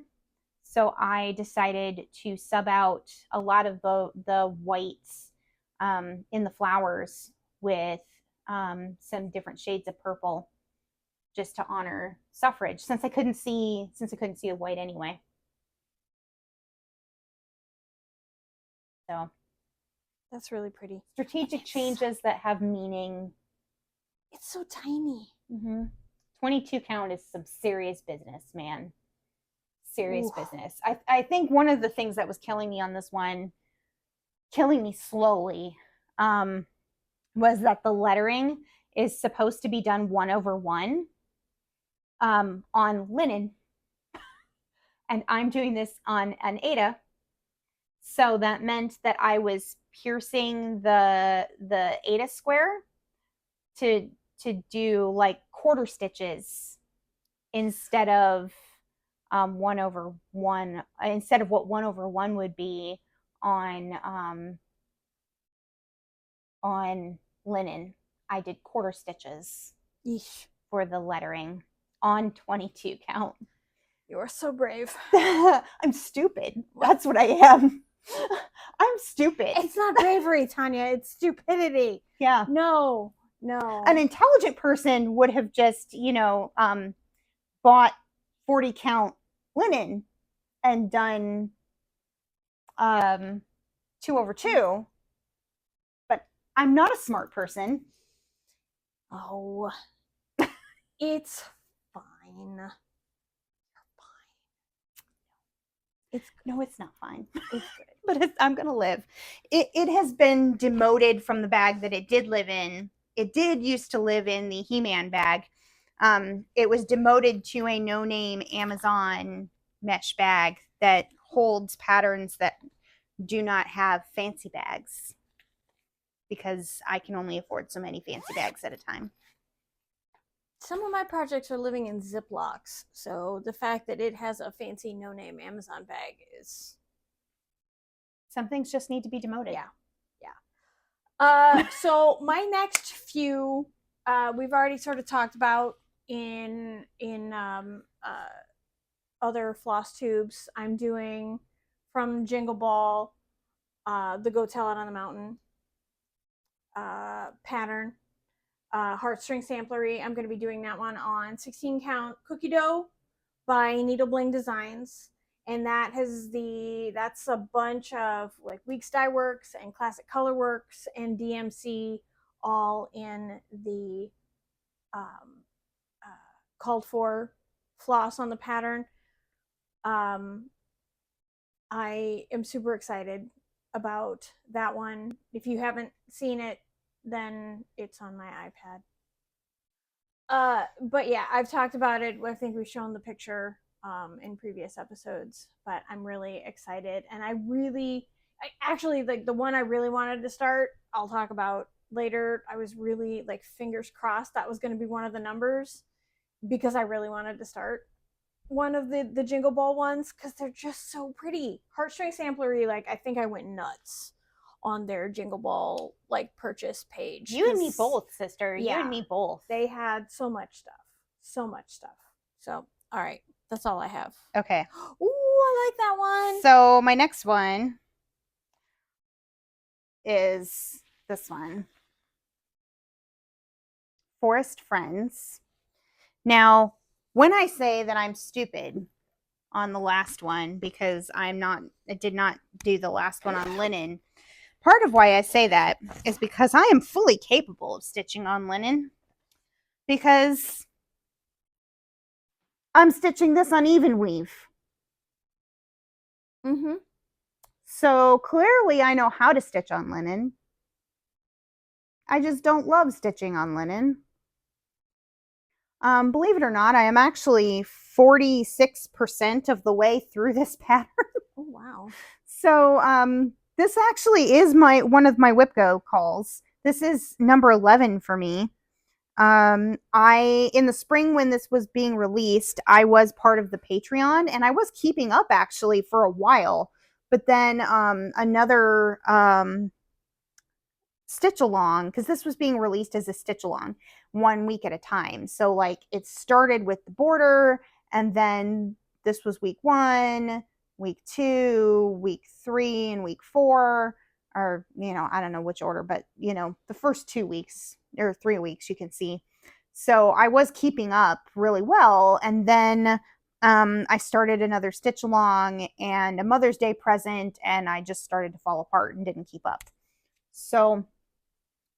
So I decided to sub out a lot of the whites in the flowers with some different shades of purple, just to honor suffrage, since I couldn't see a white anyway. So that's really pretty. Strategic changes that have meaning. It's so tiny. 22 count is some serious business, man. Serious business. I think one of the things that was killing me on this one, killing me slowly, was that the lettering is supposed to be done 1/1 on linen, and I'm doing this on an Aida, so that meant that I was piercing the Aida square to do like quarter stitches instead of 1/1, instead of what 1/1 would be on linen. I did quarter stitches. Yeesh. For the lettering on 22 count. You are so brave. I'm stupid. That's what I am. I'm stupid. It's not bravery, Tanya. It's stupidity. Yeah. No. An intelligent person would have just, bought 40 count linen and done 2/2. But I'm not a smart person. Oh, it's fine. You're fine. It's not fine. It's good. But I'm gonna live. It has been demoted from the bag that it did live in. It did used to live in the He-Man bag. It was demoted to a no-name Amazon mesh bag that holds patterns that do not have fancy bags, because I can only afford so many fancy bags at a time. Some of my projects are living in Ziplocs, so the fact that it has a fancy no-name Amazon bag is... Some things just need to be demoted. Yeah. So my next few, we've already sort of talked about in other floss tubes. I'm doing from Jingle Ball, the Go Tell It on the Mountain pattern. Heartstring Samplery, I'm going to be doing that one on 16 count cookie dough by Needle Bling Designs, and that's a bunch of like Weeks Dye Works and Classic Color Works and DMC all in the called for floss on the pattern. I am super excited about that one. If you haven't seen it, then it's on my iPad. But yeah, I've talked about it. I think we've shown the picture in previous episodes, but I'm really excited. And I actually, like, the one I really wanted to start, I'll talk about later. I was really like fingers crossed that was going to be one of the numbers, because I really wanted to start. one of the Jingle Ball ones because they're just so pretty. Heartstring Samplery, like I think I went nuts on their Jingle Ball like purchase page. You and me both, sister. Yeah, you and me both. They had so much stuff. So, all right, that's all I have. Okay. Ooh, I like that one. So my next one is this one. Forest Friends. Now, when I say that I'm stupid on the last one because I did not do the last one on linen, part of why I say that is because I am fully capable of stitching on linen because I'm stitching this on even weave. So clearly I know how to stitch on linen. I just don't love stitching on linen. Believe it or not, I am actually 46% of the way through this pattern. Oh, wow. So this actually is one of my WIP Go calls. This is number 11 for me. In the spring when this was being released, I was part of the Patreon and I was keeping up actually for a while. But then another stitch along, because this was being released as a stitch along 1 week at a time. So like it started with the border, and then this was week 1, week 2, week 3, and week 4, or I don't know which order, but the first 2 weeks or 3 weeks you can see. So I was keeping up really well, and then I started another stitch along and a Mother's Day present, and I just started to fall apart and didn't keep up. So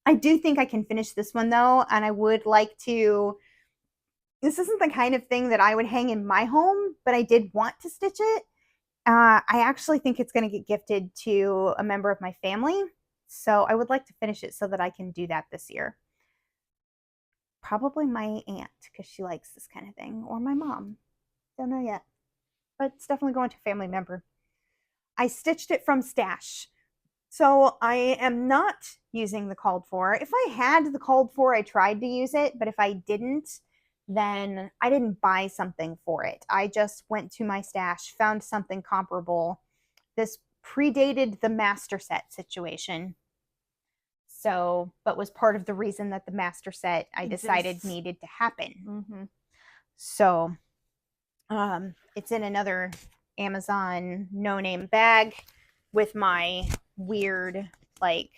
I do think I can finish this one though, and I would like to. This isn't the kind of thing that I would hang in my home, but I did want to stitch it. I actually think it's going to get gifted to a member of my family, so I would like to finish it so that I can do that this year. Probably my aunt, because she likes this kind of thing, or my mom. Don't know yet, but it's definitely going to a family member. I stitched it from stash. So I am not using the called for. If I had the called for, I tried to use it, but if I didn't, then I didn't buy something for it. I just went to my stash, found something comparable. This predated the master set situation. So, but was part of the reason that the master set I decided needed to happen. So, it's in another Amazon no-name bag with my weird like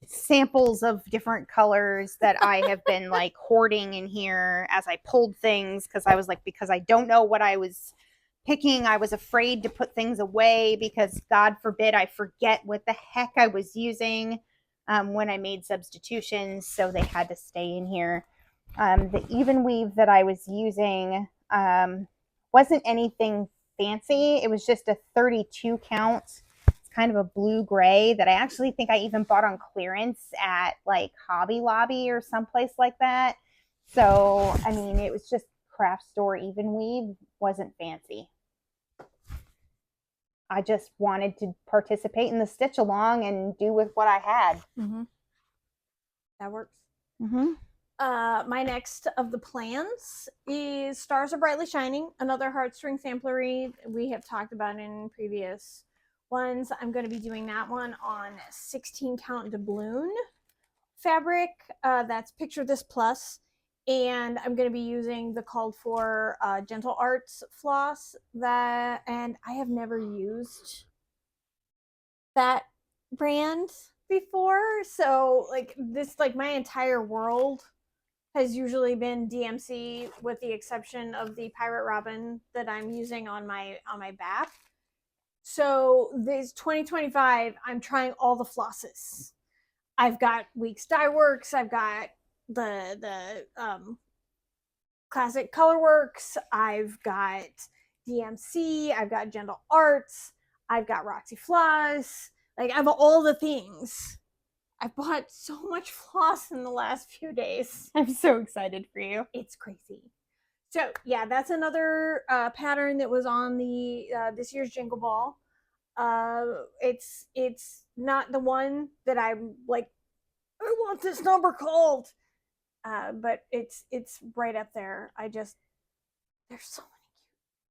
samples of different colors that I have been like hoarding in here as I pulled things, because I don't know what I was picking. I was afraid to put things away because God forbid I forget what the heck I was using when I made substitutions, so they had to stay in here. The even weave that I was using wasn't anything fancy. It was just a 32 count. It's kind of a blue gray that I actually think I even bought on clearance at like Hobby Lobby or someplace like that. So, I mean, it was just craft store even weave. Wasn't fancy. I just wanted to participate in the stitch along and do with what I had. That works. Mm-hmm. My next of the plans is Stars Are Brightly Shining, another Heartstring Samplery we have talked about in previous ones. I'm going to be doing that one on 16 count doubloon fabric. That's Picture This Plus. And I'm going to be using the called for Gentle Arts floss, and I have never used that brand before. So like this, like my entire world has usually been DMC, with the exception of the Pirate Robin that I'm using on my back. So this 2025, I'm trying all the flosses. I've got Weeks Dye Works, I've got the Classic Colorworks, I've got DMC, I've got Gentle Arts, I've got Roxy Floss. Like I have all the things. I bought so much floss in the last few days. I'm so excited for you. It's crazy. So yeah, that's another pattern that was on the this year's Jingle Ball. It's not the one that I'm like, I want this number called, but it's right up there. There's so many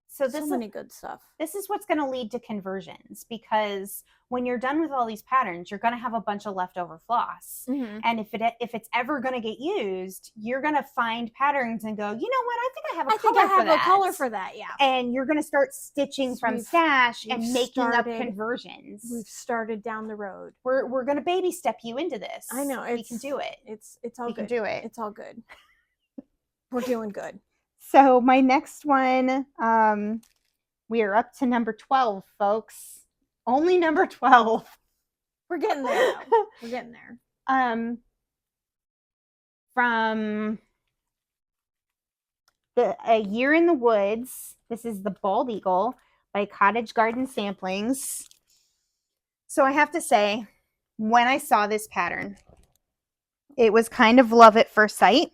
So So many good stuff. This is what's going to lead to conversions, because when you're done with all these patterns, you're going to have a bunch of leftover floss. Mm-hmm. And if it's ever going to get used, you're going to find patterns and go, you know what? I think I have a color for that. Yeah. And you're going to start stitching from stash and making up conversions. We've started down the road. We're going to baby step you into this. I know. We can do it. It's all good. We can do it. It's all good. We're doing good. So my next one, we are up to number 12, folks. Only number 12. We're getting there, though. We're getting there. From A Year in the Woods. This is the Bald Eagle by Cottage Garden Samplings. So I have to say, when I saw this pattern, it was kind of love at first sight.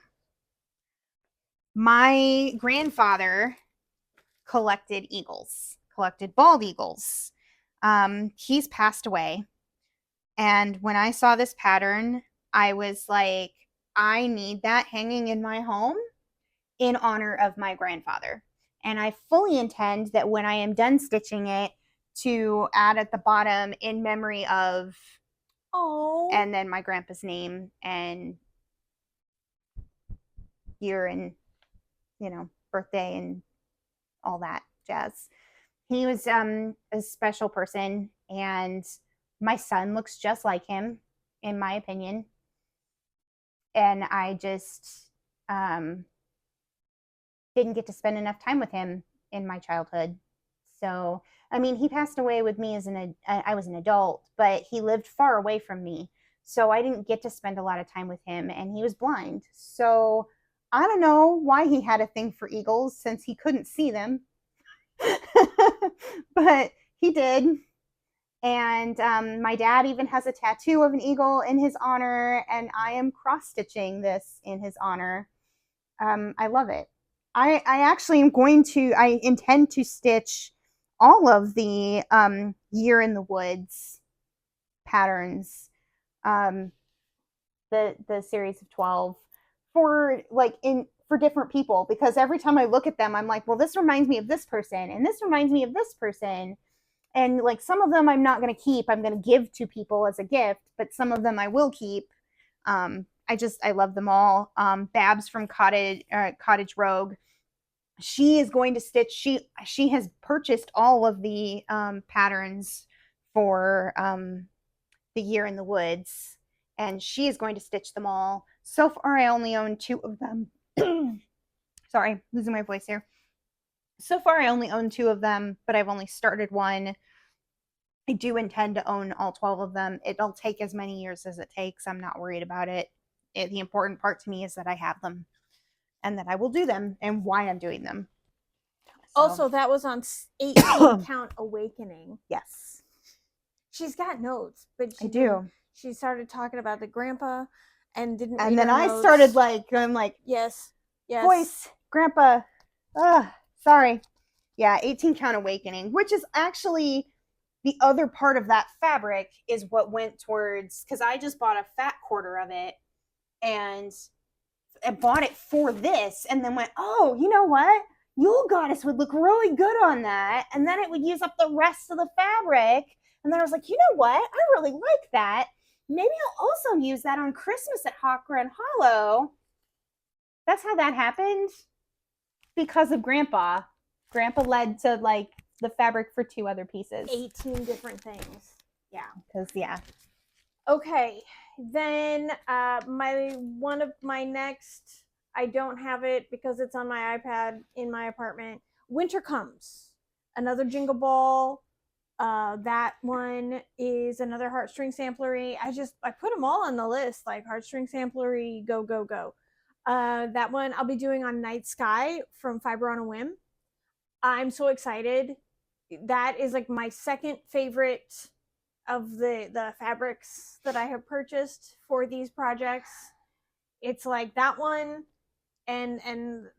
My grandfather collected bald eagles. He's passed away. And when I saw this pattern, I was like, I need that hanging in my home in honor of my grandfather. And I fully intend that when I am done stitching it, to add at the bottom in memory of, and then my grandpa's name and year and, birthday and all that jazz. He was a special person, and my son looks just like him, in my opinion. And I just didn't get to spend enough time with him in my childhood. So, I mean, he passed away with me I was an adult, but he lived far away from me. So I didn't get to spend a lot of time with him, and he was blind. So I don't know why he had a thing for eagles, since he couldn't see them. But he did. And my dad even has a tattoo of an eagle in his honor, and I am cross-stitching this in his honor. I love it. I actually I intend to stitch all of the Year in the Woods patterns, the series of 12, for different people, because every time I look at them, I'm like, well, this reminds me of this person, and this reminds me of this person. And like, some of them I'm not going to keep. I'm going to give to people as a gift, but some of them I will keep. I love them all. Babs from Cottage Rogue, she is going to stitch. She has purchased all of the patterns for the Year in the Woods, and she is going to stitch them all. So far, I only own 2 of them. Sorry, losing my voice here. So far, I only own 2 of them, but I've only started one. I do intend to own all 12 of them. It'll take as many years as it takes. I'm not worried about it. The important part to me is that I have them, and that I will do them, and why I'm doing them. So. Also, that was on 18 Count Awakening. Yes. She's got notes, but she started talking about the grandpa and didn't. And then I started going like, yes, voice, grandpa. Sorry. Yeah, 18 Count Awakening, which is actually the other part of that fabric, is what went towards, because I just bought a fat quarter of it, and I bought it for this, and then went, oh, you know what? Yule Goddess would look really good on that, and then it would use up the rest of the fabric. And then I was like, you know what? I really like that. Maybe I'll also use that on Christmas at Hawk Run Hollow. That's how that happened. Because of Grandpa. Grandpa led to the fabric for 2 other pieces. 18 different things. Yeah. Because, yeah. Okay. Then one of my next, I don't have it because it's on my iPad in my apartment. Winter Comes. Another Jingle Ball. That one is another Heartstring Samplery. I put them all on the list, like Heartstring Samplery, go, go, go. That one I'll be doing on Night Sky from Fiber on a Whim. I'm so excited. That is like my second favorite of the fabrics that I have purchased for these projects. It's like that one and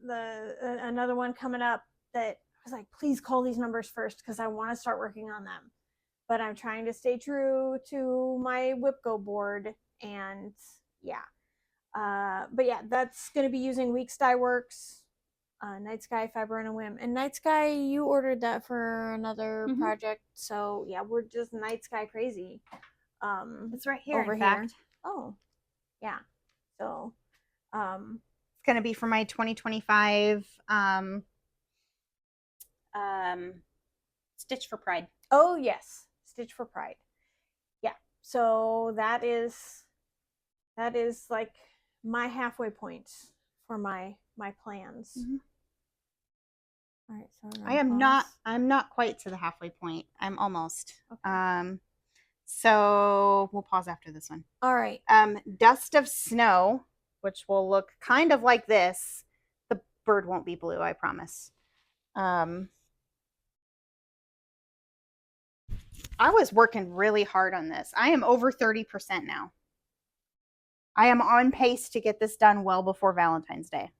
the another one coming up that I was like, please call these numbers first because I want to start working on them. But I'm trying to stay true to my WIP Go board, and yeah. But yeah, that's going to be using Weeks Dye Works. Night Sky, Fiber, and a Whim. And Night Sky, you ordered that for another project, so yeah, we're just Night Sky crazy. It's right here, over in here. fact. Oh, yeah. So, it's gonna be for my 2025 Stitch for Pride. Oh yes, Stitch for Pride. Yeah. So that is like my halfway point for my plans. All right, so I'm not quite to the halfway point. I'm almost. Okay. So we'll pause after this one. All right. Dust of Snow, which will look kind of like this. The bird won't be blue, I promise. I was working really hard on this. I am over 30% now. I am on pace to get this done well before Valentine's Day.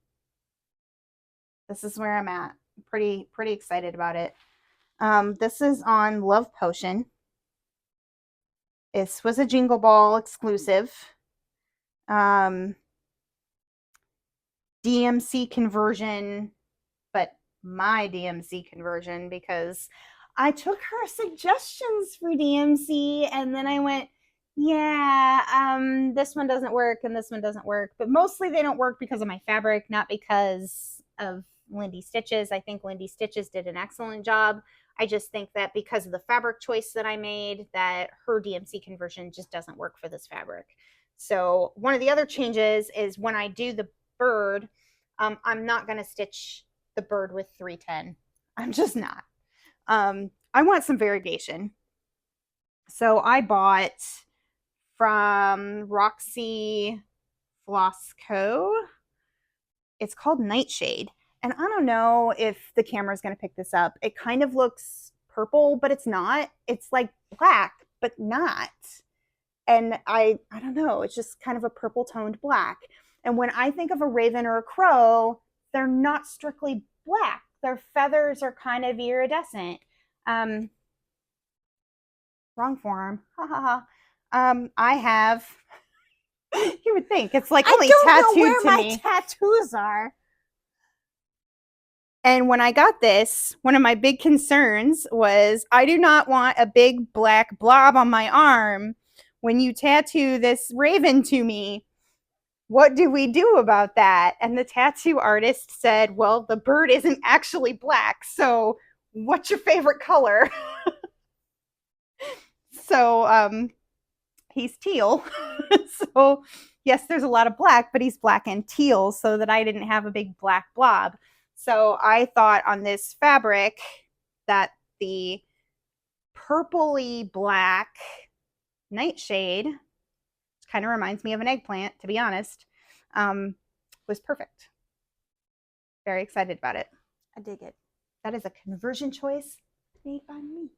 This is where I'm at. Pretty excited about it. This is on Love Potion. This was a Jingle Ball exclusive. DMC conversion, but my DMC conversion, because I took her suggestions for DMC and then I went, yeah, this one doesn't work and this one doesn't work. But mostly they don't work because of my fabric, not because of Lindy Stitches. I think Lindy Stitches did an excellent job. I just think that because of the fabric choice that I made, that her DMC conversion just doesn't work for this fabric. So one of the other changes is when I do the bird, I'm not going to stitch the bird with 310. I'm just not. I want some variegation. So I bought from Roxy Floss Co. It's called Nightshade. And I don't know if the camera is going to pick this up. It kind of looks purple, but it's not. It's like black, but not. And I don't know. It's just kind of a purple toned black. And when I think of a raven or a crow, they're not strictly black. Their feathers are kind of iridescent. Wrong form. Ha ha ha. I have. You would think it's like only tattooed to me. I don't know where my tattoos are. And when I got this, one of my big concerns was I do not want a big black blob on my arm when you tattoo this raven to me. What do we do about that? And the tattoo artist said, well, the bird isn't actually black, so what's your favorite color? So he's teal. So yes, there's a lot of black, but he's black and teal, so that I didn't have a big black blob. So I thought on this fabric that the purpley black Nightshade, which kind of reminds me of an eggplant, to be honest, was perfect. Very excited about it. I dig it. That is a conversion choice made by me.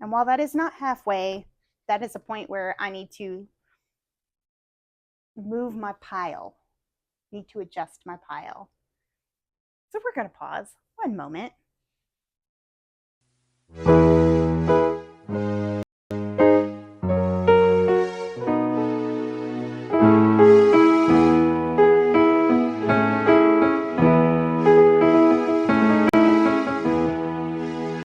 And while that is not halfway, that is a point where I need to move my pile. Need to adjust my pile. So we're going to pause 1 moment.